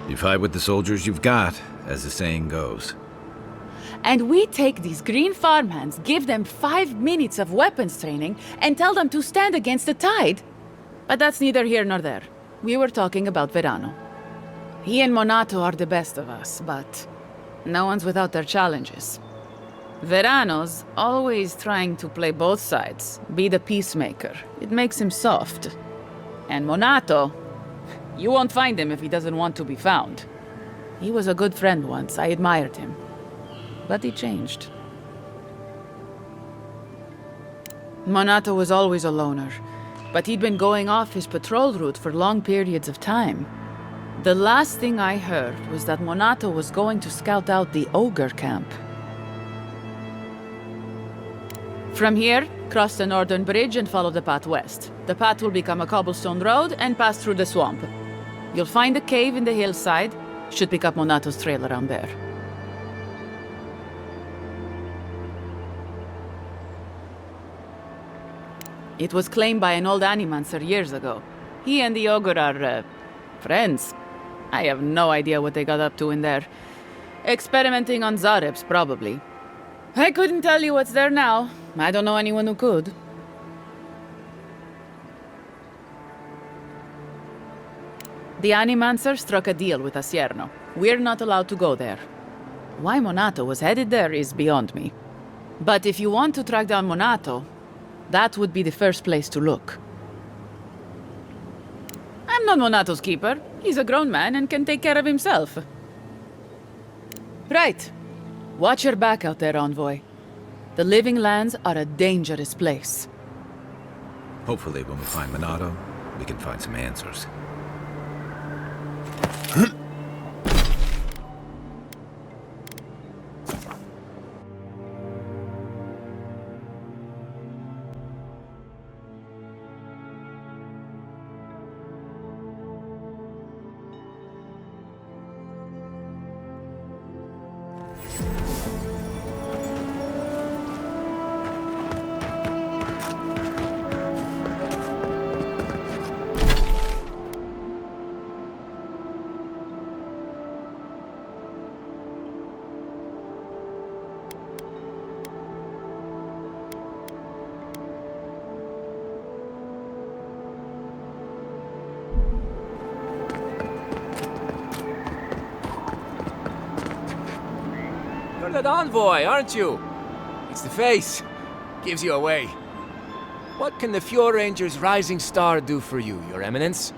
Speaker 6: You fight with the soldiers you've got, as the saying goes.
Speaker 13: And we take these green farmhands, give them 5 minutes of weapons training, and tell them to stand against the tide. But that's neither here nor there. We were talking about Verano. He and Monato are the best of us, but no one's without their challenges. Verano's always trying to play both sides, be the peacemaker. It makes him soft. And Monato, you won't find him if he doesn't want to be found. He was a good friend once. I admired him. But he changed. Monato was always a loner, but he'd been going off his patrol route for long periods of time. The last thing I heard was that Monato was going to scout out the ogre camp. From here, cross the northern bridge and follow the path west. The path will become a cobblestone road and pass through the swamp. You'll find a cave in the hillside. Should pick up Monato's trail around there. It was claimed by an old animancer years ago. He and the ogre are, friends. I have no idea what they got up to in there. Experimenting on Zarebs, probably. I couldn't tell you what's there now. I don't know anyone who could. The Animancer struck a deal with Asierno. We're not allowed to go there. Why Monato was headed there is beyond me. But if you want to track down Monato, that would be the first place to look. I'm not Monato's keeper. He's a grown man and can take care of himself. Right. Watch your back out there, Envoy. The Living Lands are a dangerous place.
Speaker 6: Hopefully when we find Monato, we can find some answers.
Speaker 3: You're that envoy, aren't you? It's the face. Gives you away. What can the Fjord Ranger's rising star do for you, Your Eminence?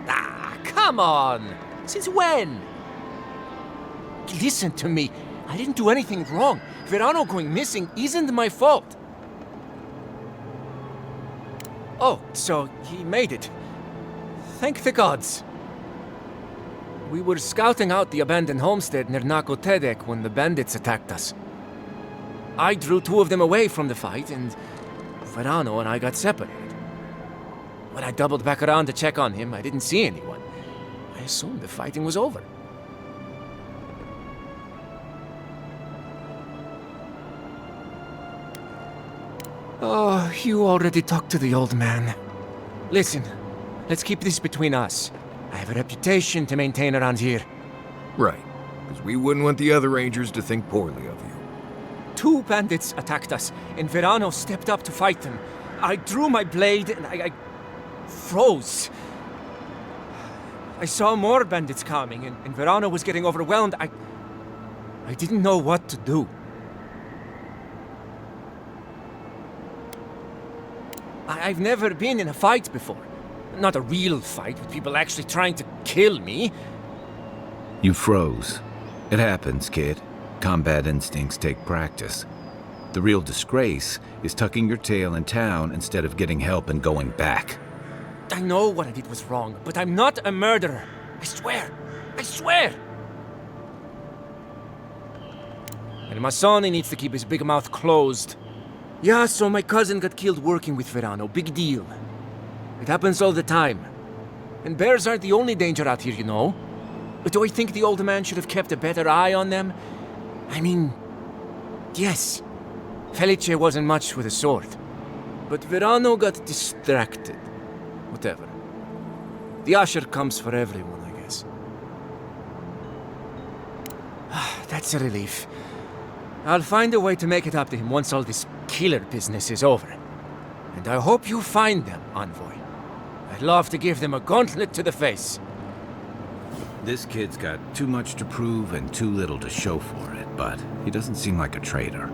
Speaker 3: Ah, come on! Since when? Listen to me. I didn't do anything wrong. Verano going missing isn't my fault. Oh, so he made it. Thank the gods. We were scouting out the abandoned homestead near Nakotedek when the bandits attacked us. I drew two of them away from the fight, and Verano and I got separated. When I doubled back around to check on him, I didn't see anyone. I assumed the fighting was over. Oh, you already talked to the old man. Listen, let's keep this between us. I have a reputation to maintain around here. Right, because we wouldn't want the other rangers to think poorly of you. Two bandits attacked us, and Verano stepped up to fight them. I drew my blade, and I froze. I saw more bandits coming, and Verano was getting overwhelmed. I didn't know what to do. I've never been in a fight before. Not a real fight with people actually trying to kill me.
Speaker 6: You froze. It happens, kid. Combat instincts take practice. The real disgrace is tucking your tail in town instead of getting help and going back.
Speaker 3: I know what I did was wrong, but I'm not a murderer. I swear. I swear! And Masoni needs to keep his big mouth closed. Yeah, so my cousin got killed working with Verano. Big deal. It happens all the time. And bears aren't the only danger out here, you know. But do I think the old man should have kept a better eye on them? I mean, yes. Felice wasn't much with a sword. But Verano got distracted. Whatever. The usher comes for everyone, I guess. That's a relief. I'll find a way to make it up to him once all this killer business is over. And I hope you find them, Envoy. I'd love to give them a gauntlet to the face.
Speaker 6: This kid's got too much to prove and too little to show for it, but he doesn't seem like a traitor.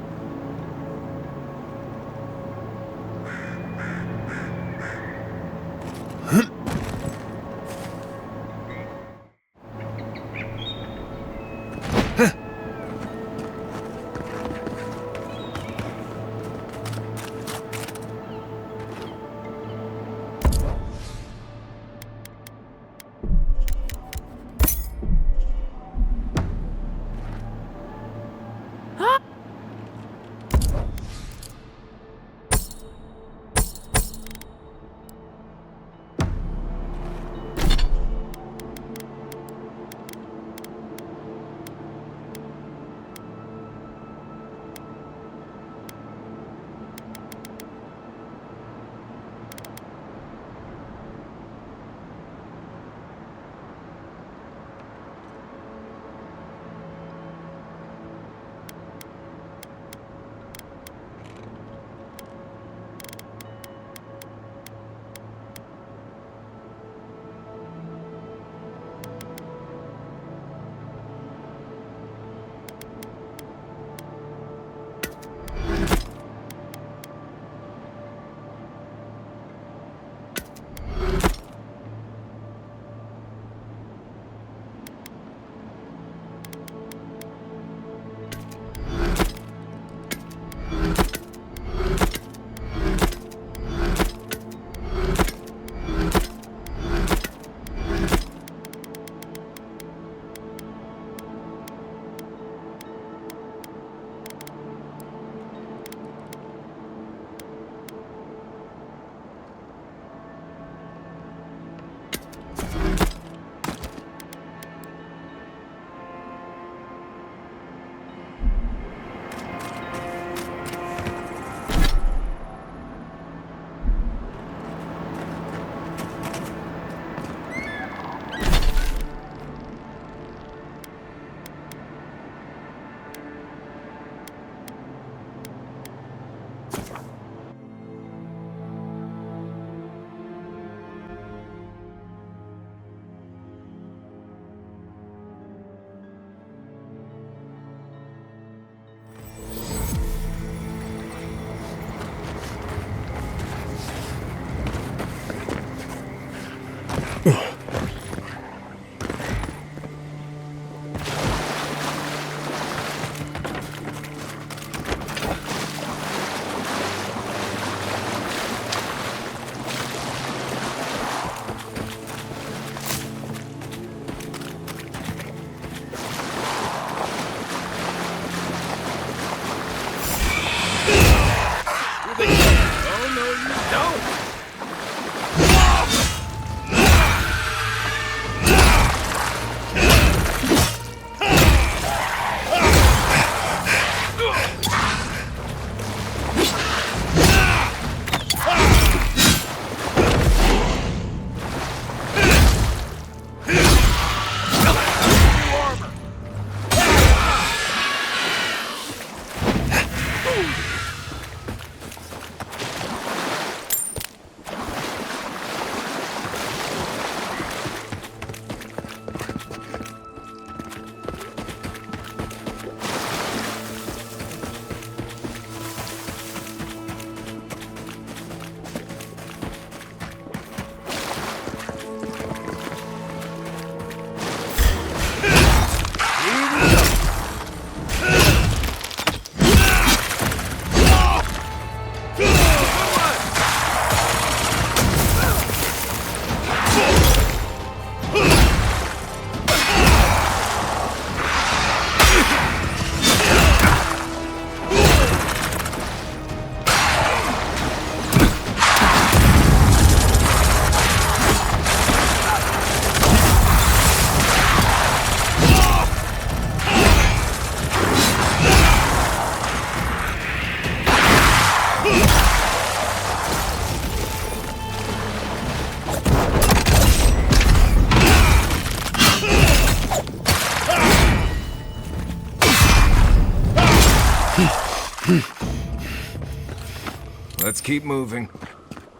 Speaker 3: Let's keep moving.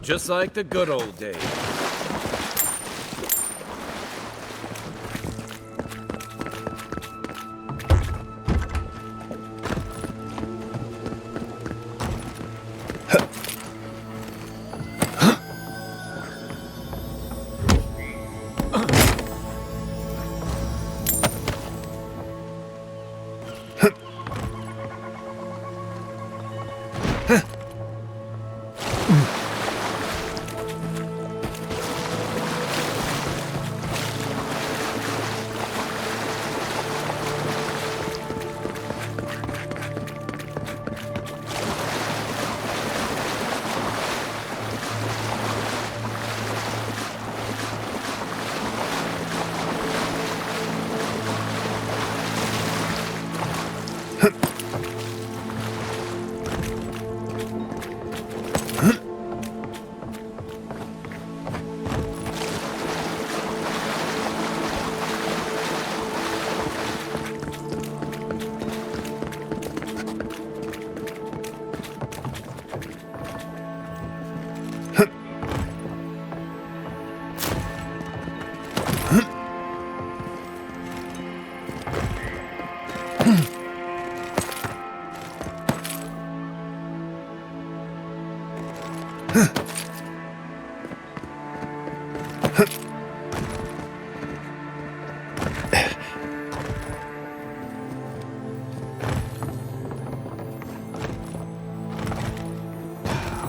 Speaker 6: Just like the good old days.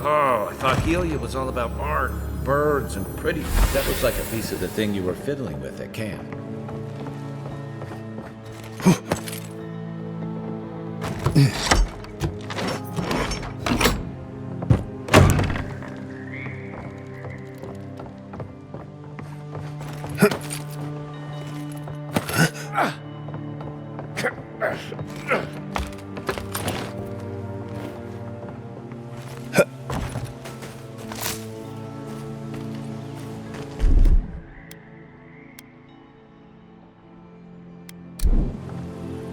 Speaker 6: Oh, I thought Helia was all about art, birds, and pretty. That looks like a piece of the thing you were fiddling with at camp.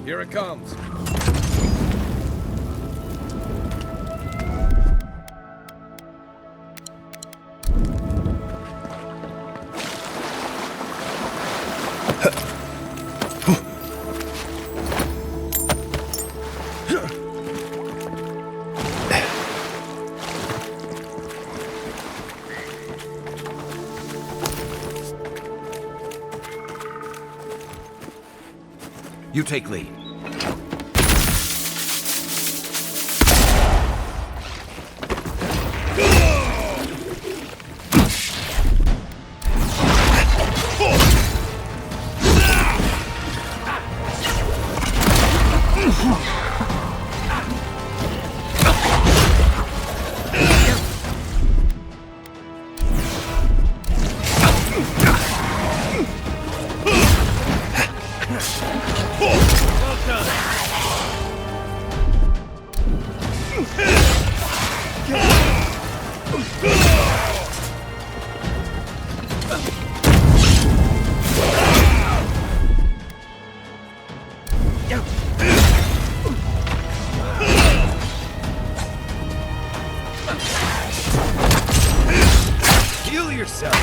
Speaker 3: Here it comes.
Speaker 6: You take lead.
Speaker 3: Heal yourself.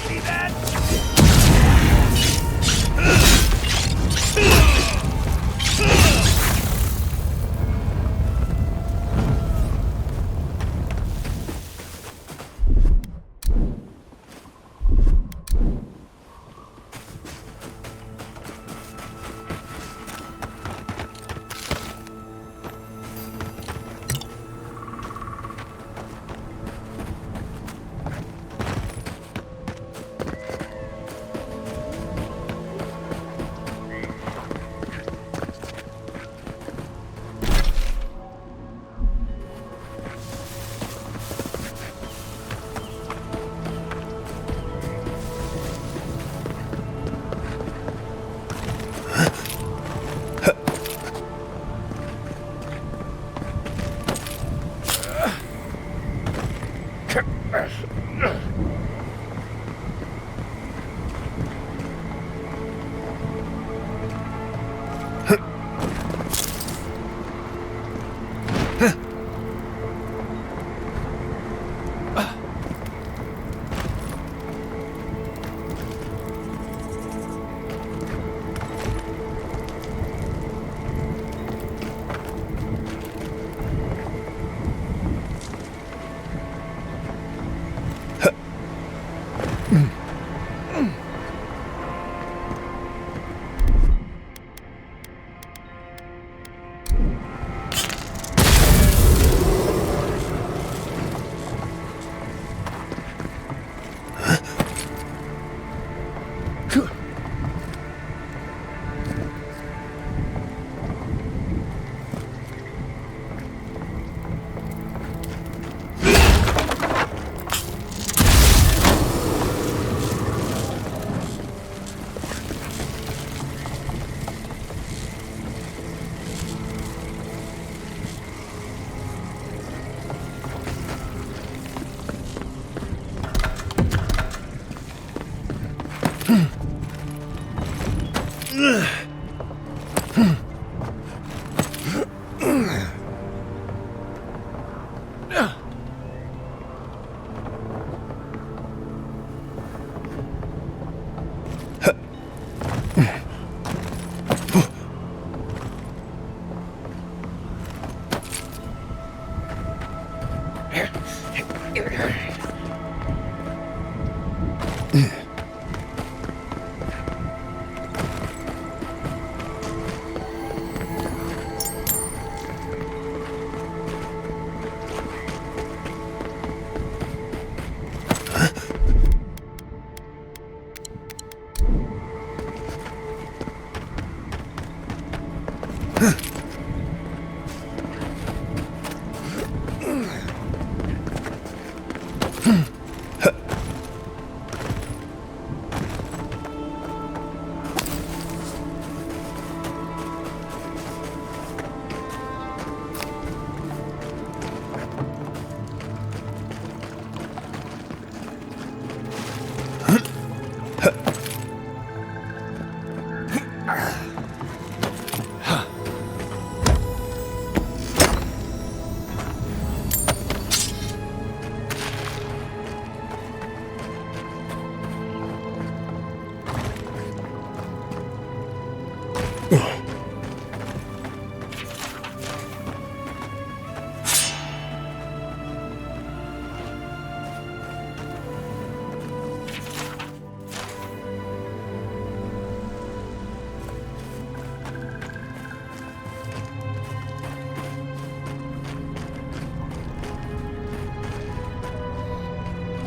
Speaker 3: See that?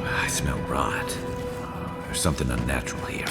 Speaker 6: I smell rot. There's something unnatural here.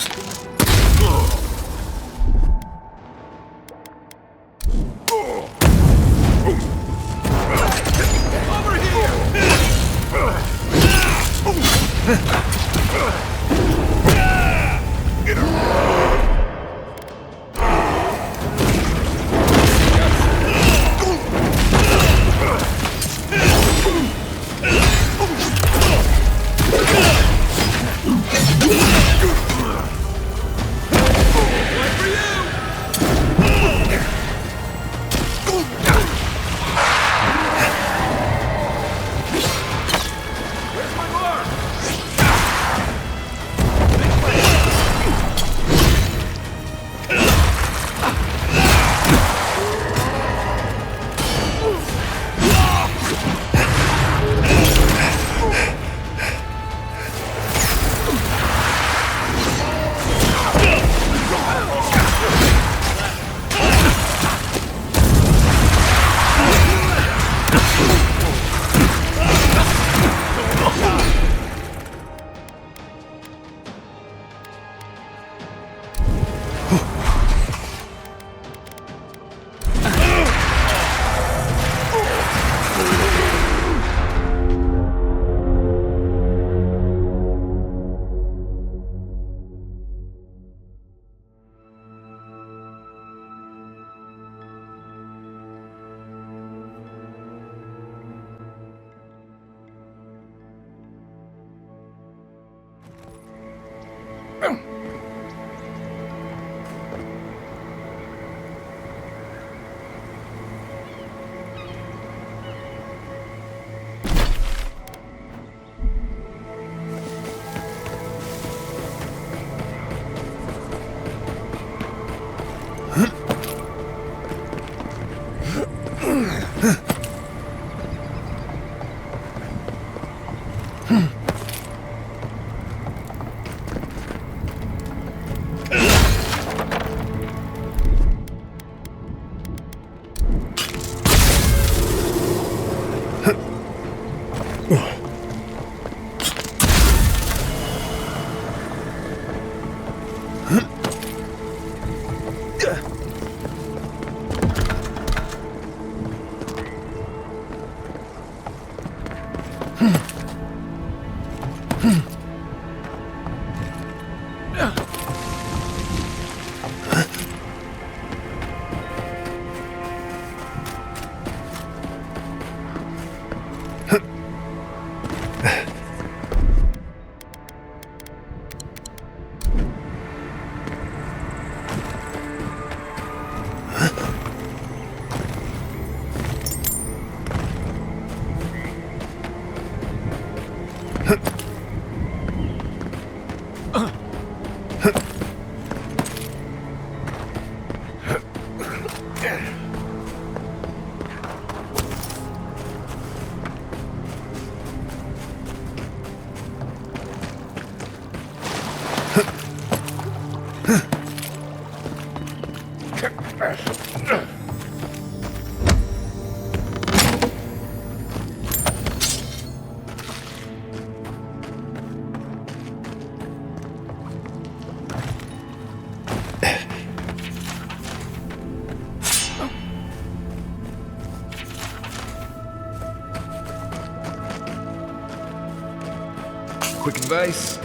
Speaker 1: quick advice?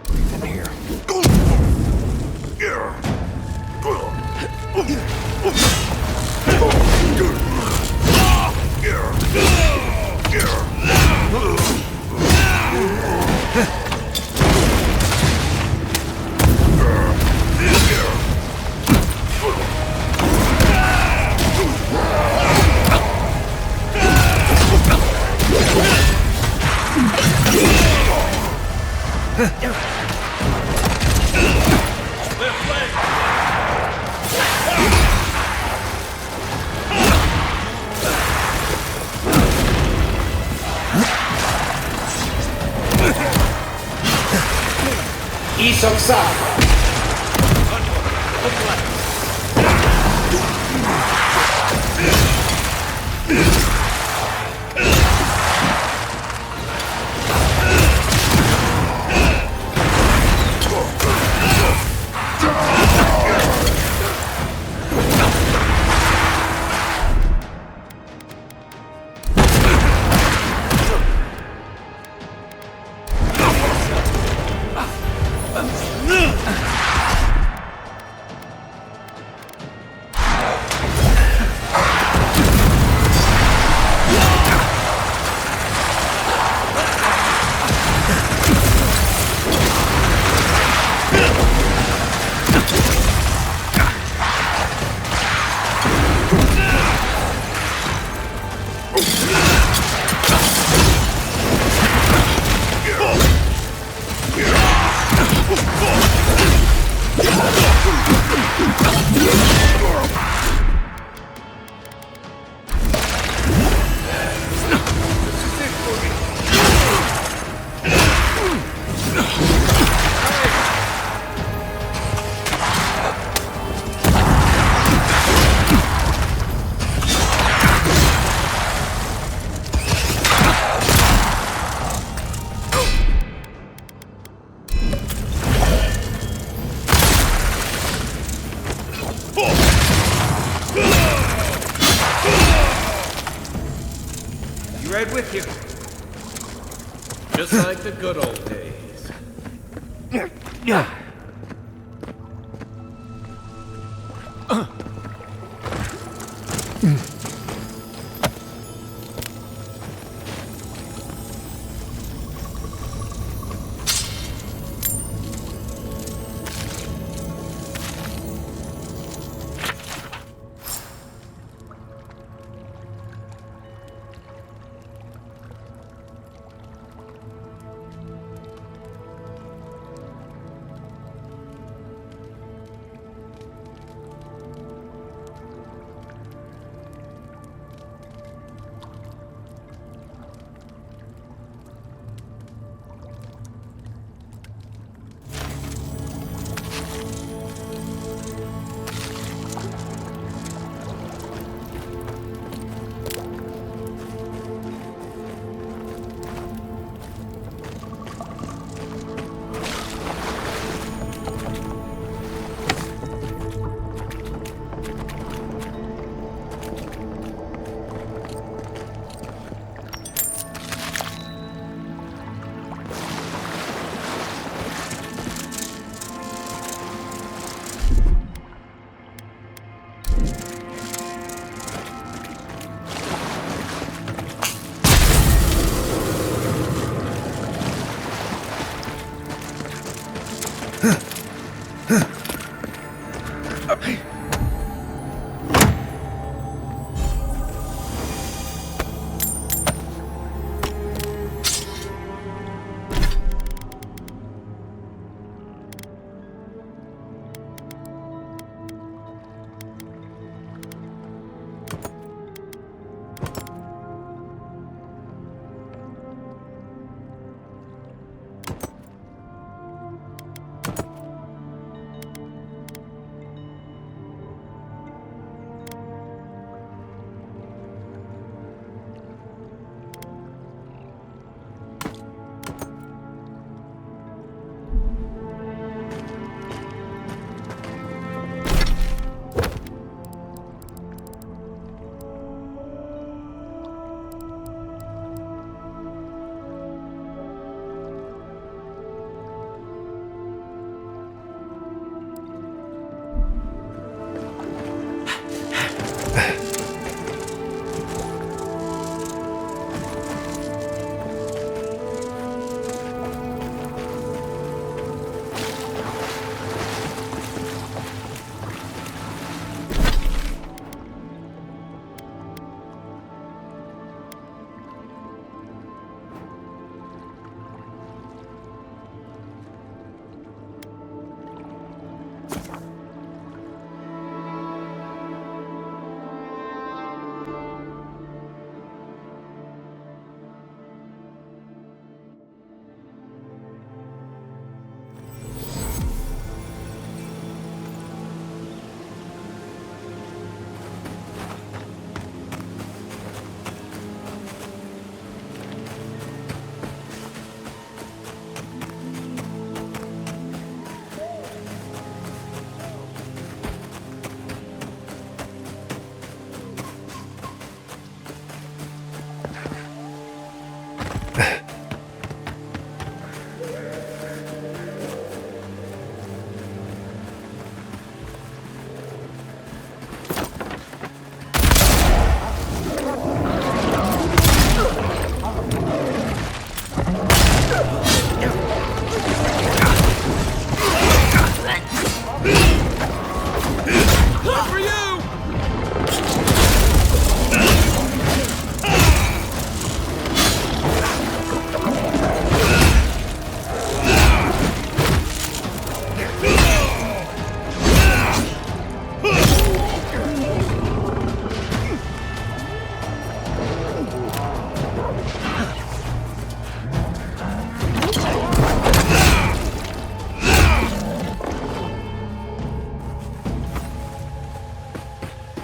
Speaker 3: Breathe in here.
Speaker 6: Right with you. Just like the good old days.
Speaker 3: Yeah.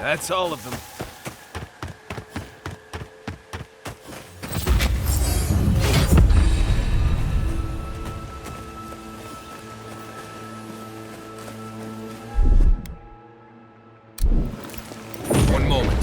Speaker 6: That's all of them.
Speaker 3: One moment.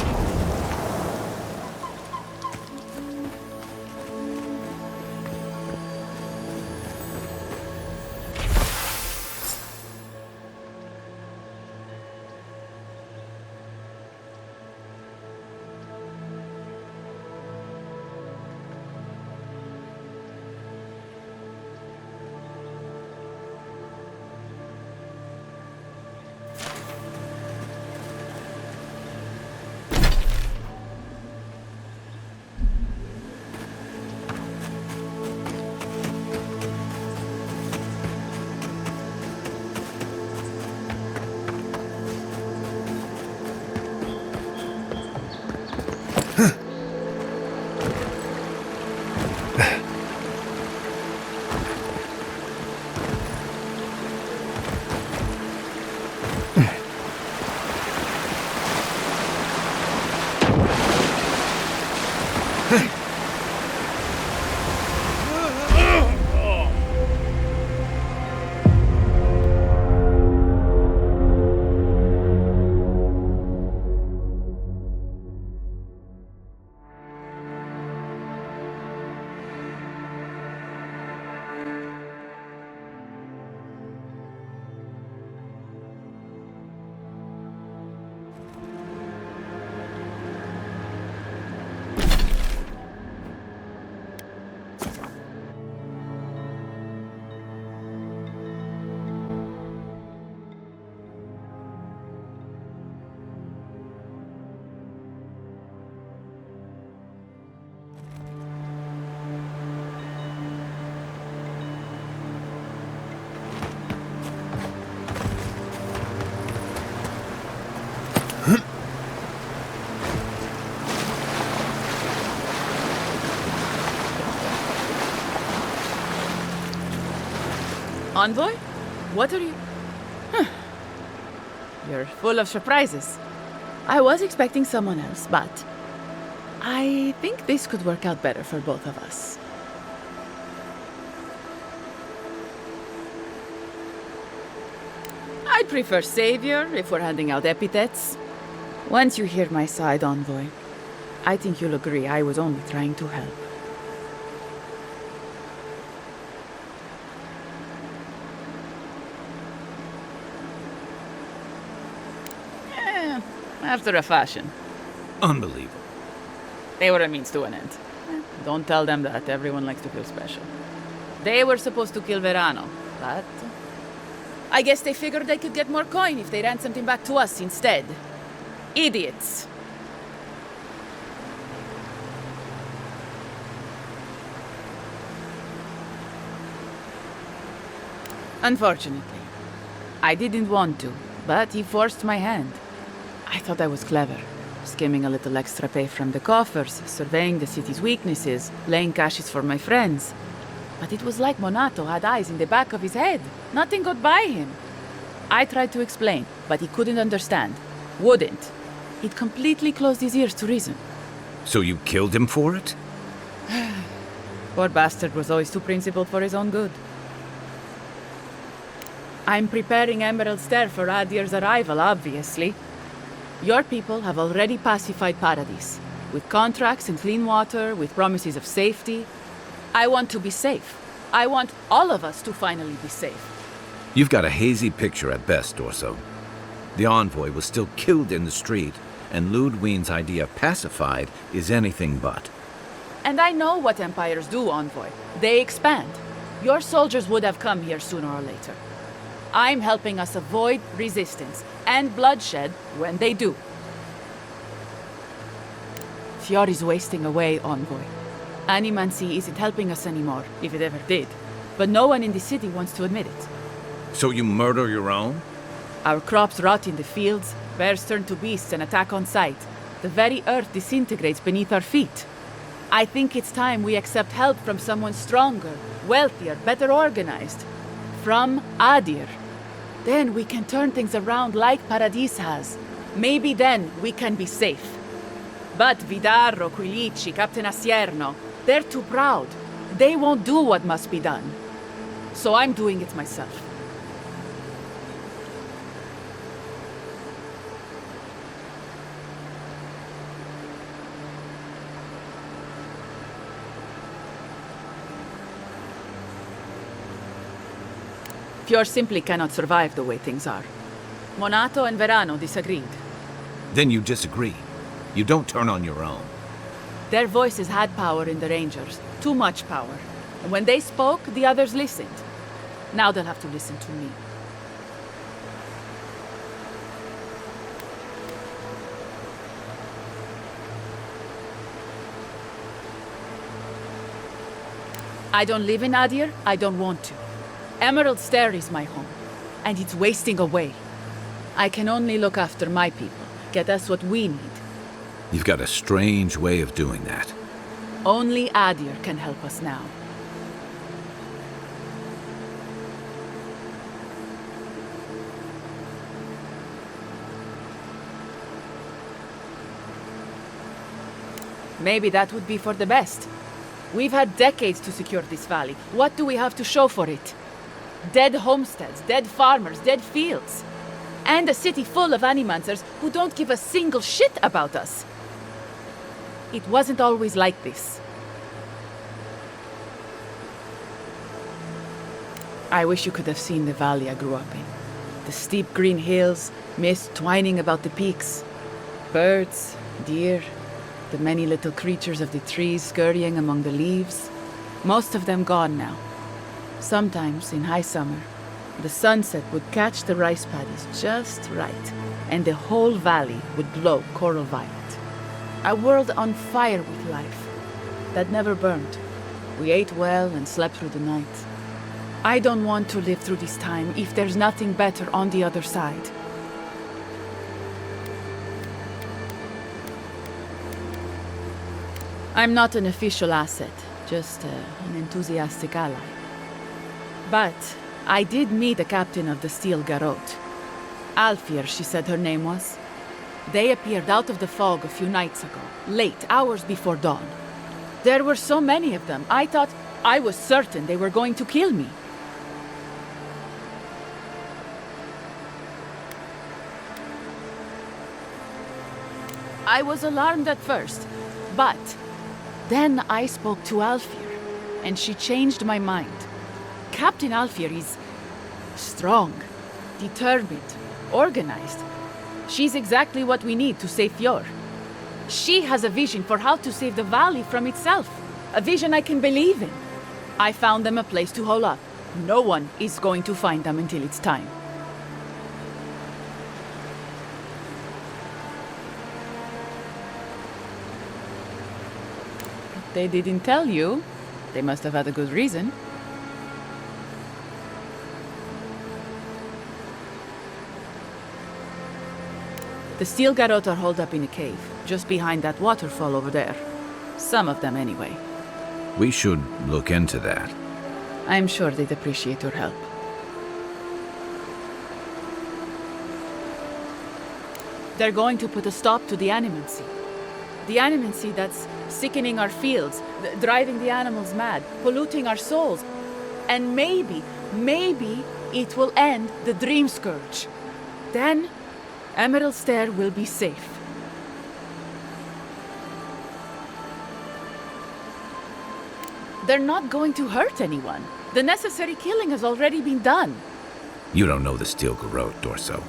Speaker 13: Envoy? What are you... Huh. You're full of surprises. I was expecting someone else, but... I think this could work out better for both of us. I'd prefer savior if we're handing out epithets. Once you hear my side, Envoy, I think you'll agree I was only trying to help. After a fashion.
Speaker 6: Unbelievable.
Speaker 13: They were a means to an end. Don't tell them that. Everyone likes to feel special. They were supposed to kill Verano, but... I guess they figured they could get more coin if they ransomed him back to us instead. Idiots. Unfortunately. I didn't want to, but he forced my hand. I thought I was clever, skimming a little extra pay from the coffers, surveying the city's weaknesses, laying caches for my friends. But it was like Monato had eyes in the back of his head. Nothing got by him. I tried to explain, but he couldn't understand. Wouldn't. He'd completely closed his ears to reason.
Speaker 6: So you killed him for it?
Speaker 13: Poor bastard was always too principled for his own good. I'm preparing Emerald Stair for Aedyr's arrival, obviously. Your people have already pacified Paradise, with contracts and clean water, with promises of safety. I want to be safe. I want all of us to finally be safe.
Speaker 6: You've got a hazy picture at best, Dorso. The envoy was still killed in the street, and Ludwine's idea of pacified is anything but.
Speaker 13: And I know what empires do, Envoy. They expand. Your soldiers would have come here sooner or later. I'm helping us avoid resistance and bloodshed when they do. Fiori's wasting away, Envoy. Animancy isn't helping us anymore, if it ever did. But no one in the city wants to admit it.
Speaker 6: So you murder your own?
Speaker 13: Our crops rot in the fields, bears turn to beasts and attack on sight. The very earth disintegrates beneath our feet. I think it's time we accept help from someone stronger, wealthier, better organized. From Aedyr. Then we can turn things around like Paradis has. Maybe then we can be safe. But Vidarro, Quilici, Captain Asierno, they're too proud. They won't do what must be done. So I'm doing it myself. Fjord simply cannot survive the way things are. Monato and Verano disagreed.
Speaker 6: Then you disagree. You don't turn on your own.
Speaker 13: Their voices had power in the Rangers. Too much power. And when they spoke, the others listened. Now they'll have to listen to me. I don't live in Aedyr. I don't want to. Emerald Stair is my home, and it's wasting away. I can only look after my people, get us what we need.
Speaker 6: You've got a strange way of doing that.
Speaker 13: Only Aedyr can help us now. Maybe that would be for the best. We've had decades to secure this valley. What do we have to show for it? Dead homesteads, dead farmers, dead fields. And a city full of animancers who don't give a single shit about us. It wasn't always like this. I wish you could have seen the valley I grew up in. The steep green hills, mist twining about the peaks. Birds, deer, the many little creatures of the trees scurrying among the leaves. Most of them gone now. Sometimes, in high summer, the sunset would catch the rice paddies just right, and the whole valley would glow coral violet. A world on fire with life, that never burned. We ate well and slept through the night. I don't want to live through this time if there's nothing better on the other side. I'm not an official asset, just an enthusiastic ally. But I did meet the captain of the Steel Garrote. Alfir, she said her name was. They appeared out of the fog a few nights ago, late, hours before dawn. There were so many of them, I was certain they were going to kill me. I was alarmed at first, but then I spoke to Alfir, and she changed my mind. Captain Alfir is strong, determined, organized. She's exactly what we need to save Fjord. She has a vision for how to save the valley from itself, a vision I can believe in. I found them a place to hole up. No one is going to find them until it's time. They didn't tell you. They must have had a good reason. The Steel Garrote are holed up in a cave, just behind that waterfall over there. Some of them, anyway.
Speaker 6: We should look into that.
Speaker 13: I'm sure they'd appreciate your help. They're going to put a stop to the animancy. The animancy that's sickening our fields, driving the animals mad, polluting our souls. And maybe it will end the Dream Scourge. Then, Emerald Stair will be safe. They're not going to hurt anyone. The necessary killing has already been done.
Speaker 6: You don't know the Steel Garrote, Dorso.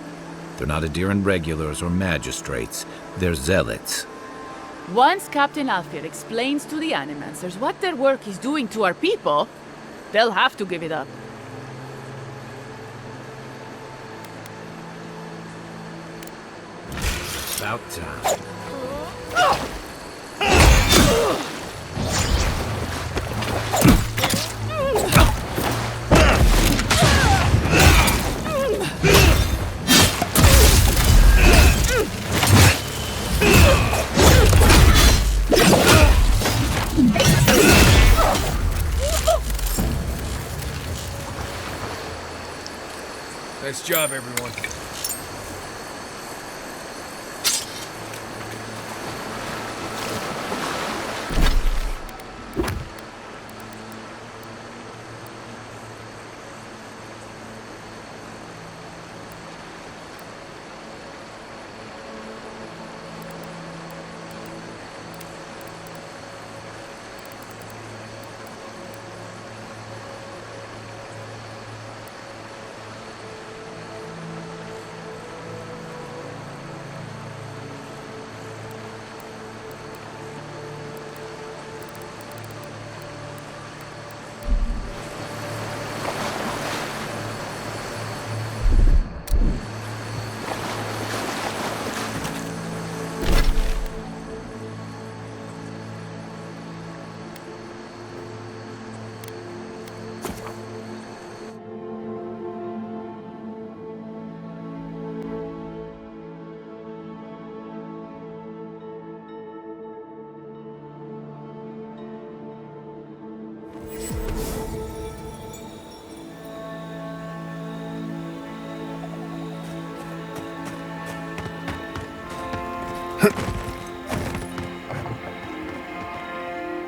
Speaker 6: They're not Aedyran regulars or magistrates. They're zealots.
Speaker 13: Once Captain Alfir explains to the Animancers what their work is doing to our people, they'll have to give it up.
Speaker 6: About time.
Speaker 4: Nice job, everyone.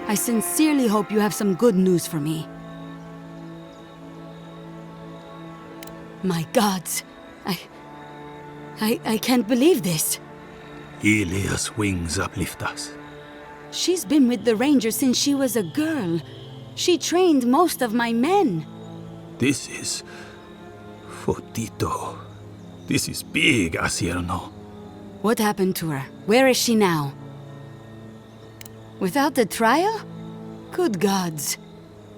Speaker 10: I sincerely hope you have some good news for me. My gods, I can't believe this.
Speaker 11: Ilia's wings uplift us.
Speaker 10: She's been with the Rangers since she was a girl. She trained most of my men.
Speaker 11: This is... Fotito. This is big, Asierno.
Speaker 10: What happened to her? Where is she now? Without the trial? Good gods.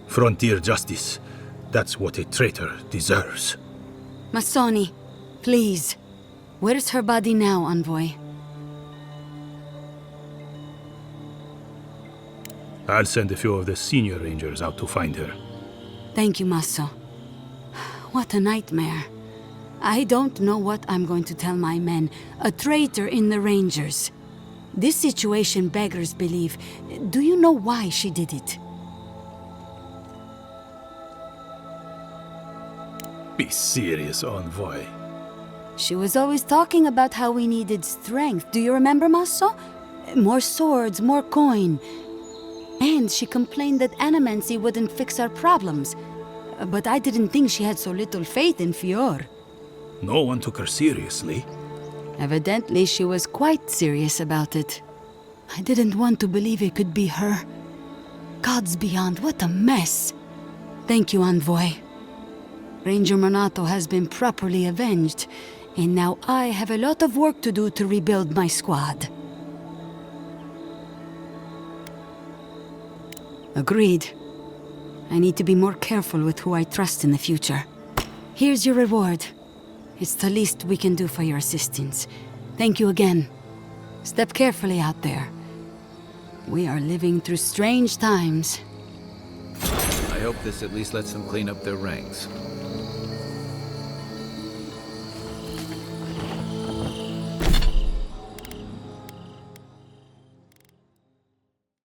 Speaker 11: Frontier justice. That's what a traitor deserves.
Speaker 10: Masoni, please. Where's her body now, Envoy?
Speaker 11: I'll send a few of the senior rangers out to find her.
Speaker 10: Thank you, Maso. What a nightmare. I don't know what I'm going to tell my men. A traitor in the Rangers. This situation beggars belief. Do you know why she did it?
Speaker 11: Be serious, Envoy.
Speaker 10: She was always talking about how we needed strength. Do you remember, Maso? More swords, more coin. And she complained that animancy wouldn't fix our problems. But I didn't think she had so little faith in Fior.
Speaker 11: No one took her seriously.
Speaker 10: Evidently, she was quite serious about it. I didn't want to believe it could be her. Gods beyond, what a mess. Thank you, Envoy. Ranger Monato has been properly avenged, and now I have a lot of work to do to rebuild my squad. Agreed. I need to be more careful with who I trust in the future. Here's your reward. It's the least we can do for your assistance. Thank you again. Step carefully out there. We are living through strange times.
Speaker 6: I hope this at least lets them clean up their ranks.